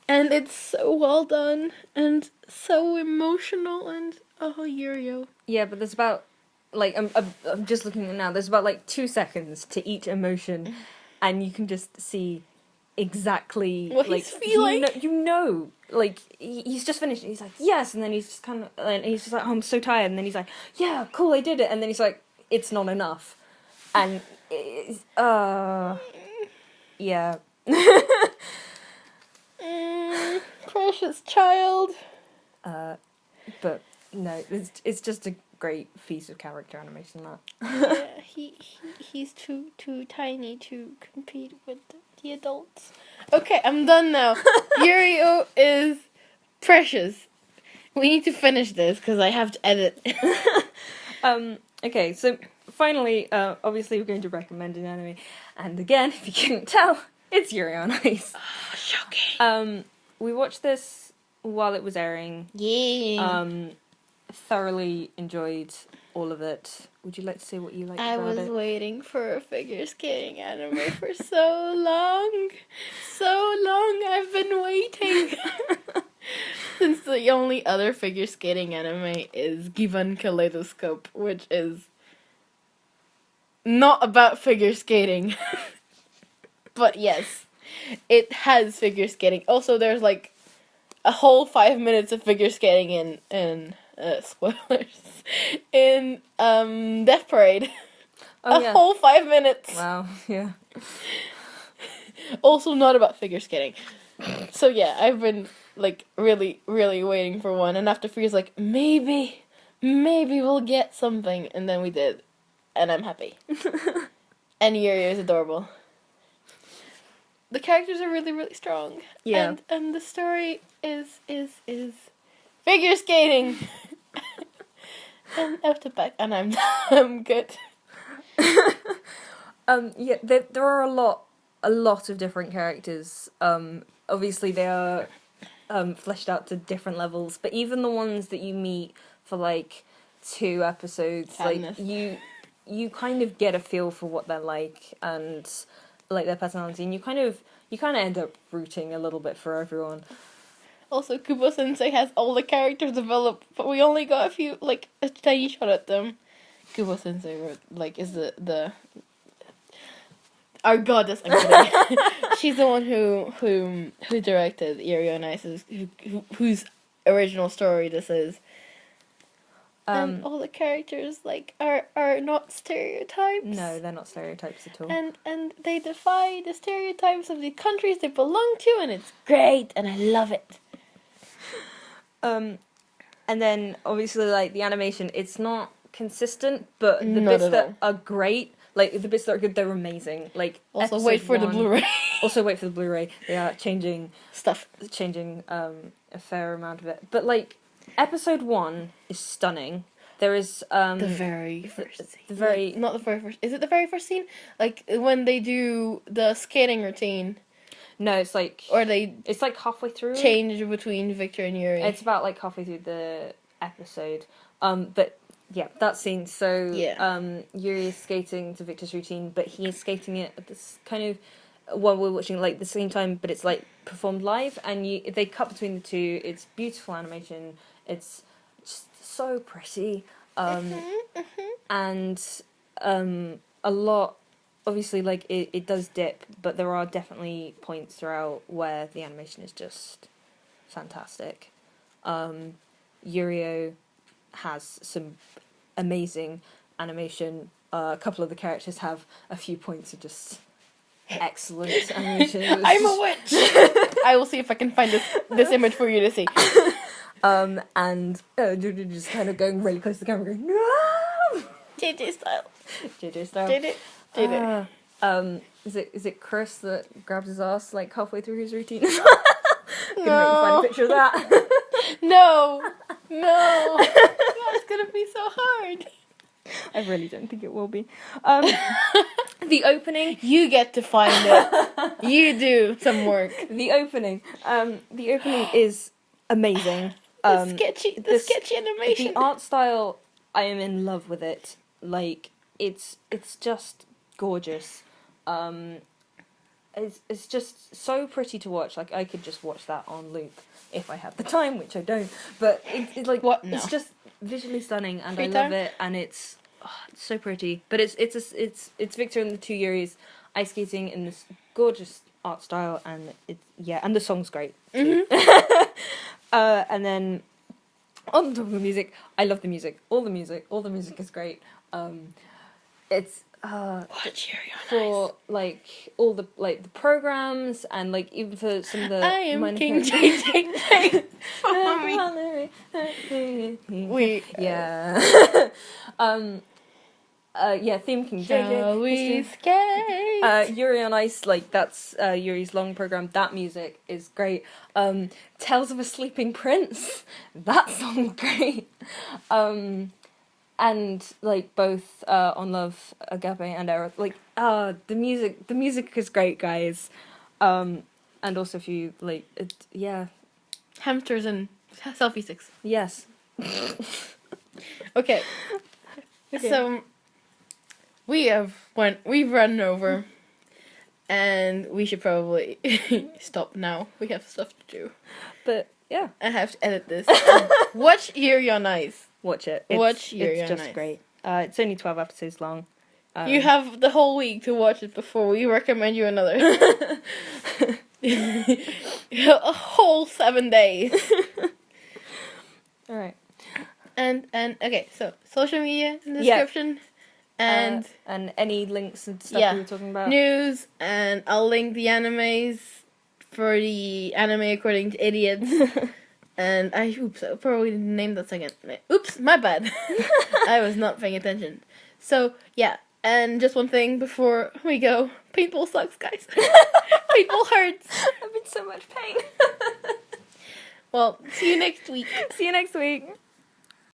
And it's so well done, and so emotional, and, oh, Yurio. Yeah, but there's about, like, I'm just looking at it now, there's about, like, 2 seconds to each emotion, and you can just see exactly What like he's feeling. Like he's just finished. He's like yes, and then he's just kind of, and he's just like oh, I'm so tired, and then he's like yeah, cool, I did it, and then he's like it's not enough, and it's, yeah. Precious child. But no, it's just a great piece of character animation. That Yeah, he's too tiny to compete with the adults. Okay, I'm done now. Yurio is precious. We need to finish this because I have to edit. Okay, so finally, obviously we're going to recommend an anime, and again, if you couldn't tell, it's Yuri on Ice. Oh, shocking. We watched this while it was airing. Yeah. Thoroughly enjoyed all of it. Would you like to say what you liked I about was it? waiting for a figure skating anime for so long. So long I've been waiting. Since the only other figure skating anime is Given Kaleidoscope, which is not about figure skating. But yes, it has figure skating. Also, there's like a whole 5 minutes of figure skating in spoilers, in Death Parade. Oh, yeah. Whole 5 minutes. Wow, yeah. Also not about figure skating. So yeah, I've been like really, really waiting for one, and after 3 years, like maybe we'll get something, and then we did, and I'm happy. And Yuri is adorable. The characters are really, really strong. Yeah. And the story is figure skating. And out the back, and I'm good. Yeah, there are a lot of different characters. Obviously they are fleshed out to different levels, but even the ones that you meet for like 2 episodes, Sadness. like you kind of get a feel for what they're like and like their personality, and you kind of end up rooting a little bit for everyone. Also, Kubo Sensei has all the characters developed, but we only got a few, like, a tiny shot at them. Kubo Sensei, like, is the our goddess. I'm kidding. She's the one who directed Yuri on Ice, whose original story this is. And all the characters like are not stereotypes. No, they're not stereotypes at all. And they defy the stereotypes of the countries they belong to, and it's great, and I love it. And then obviously like the animation, it's not consistent, but the Not bits at that all. are great, like the bits that are good, they're amazing. Like Also, episode wait for the 1 Blu-ray. Also wait for the Blu-ray. They are changing Stuff. A fair amount of it. But like episode 1 is stunning. There is The very first scene. the very Not the very first. Is it the very first scene? Like when they do the skating routine, no, it's like or they it's like halfway through. change between Victor and Yuri. It's about like halfway through the episode. But yeah, that scene. So Yeah. Yuri is skating to Victor's routine, but he is skating it at this kind of while we're watching like the same time, but it's like performed live, and they cut between the two. It's beautiful animation. It's just so pretty, and a lot. Obviously, like it does dip, but there are definitely points throughout where the animation is just fantastic. Yurio has some amazing animation. A couple of the characters have a few points of just excellent animation. I'm a witch. I will see if I can find this image for you to see. And just kind of going really close to the camera, going no, JJ style. JJ style. JJ. Is it Chris that grabs his ass like halfway through his routine? Gonna make you find a picture of that. No. That's gonna be so hard. I really don't think it will be. The opening. You get to find it. You do some work. The opening is amazing. The sketchy animation. The art style, I am in love with it. Like it's just gorgeous. It's just so pretty to watch. Like I could just watch that on loop if I had the time, which I don't. But it's like what? No. It's just visually stunning, and Free I time? love it, and it's so pretty. But it's Victor and the Two Yuris ice skating in this gorgeous art style, and and the song's great. Too. Mm-hmm. And then on top of the music, I love the music. All the music is great. It's Watch Yuri on for like all the like the programs and like even for some of the I am minor King characters. JJ. We yeah. Theme King shall we JJ. skate? Yuri on Ice, like that's Yuri's long program. That music is great. Tales of a Sleeping Prince. That song's great. And like both On Love, Agape, and Era, like the music is great, guys. And also if you like Hamsters and selfie sticks. yes. Okay. So we've run over, and we should probably stop now. We have stuff to do. But yeah, I have to edit this. Watch Yuri on Ice. watch it. Watch Yuri It's on just Ice. great. It's only 12 episodes long. You have the whole week to watch it before we recommend you another. A whole 7 days. All right. And okay, so social media in the description, and any links and stuff we were talking about. news, and I'll link the animes for the Anime According to Idiots. And I probably didn't name that second. Oops, my bad. I was not paying attention. So yeah, and just one thing before we go: paintball sucks, guys. Paintball hurts. I'm in so much pain. Well, see you next week. See you next week.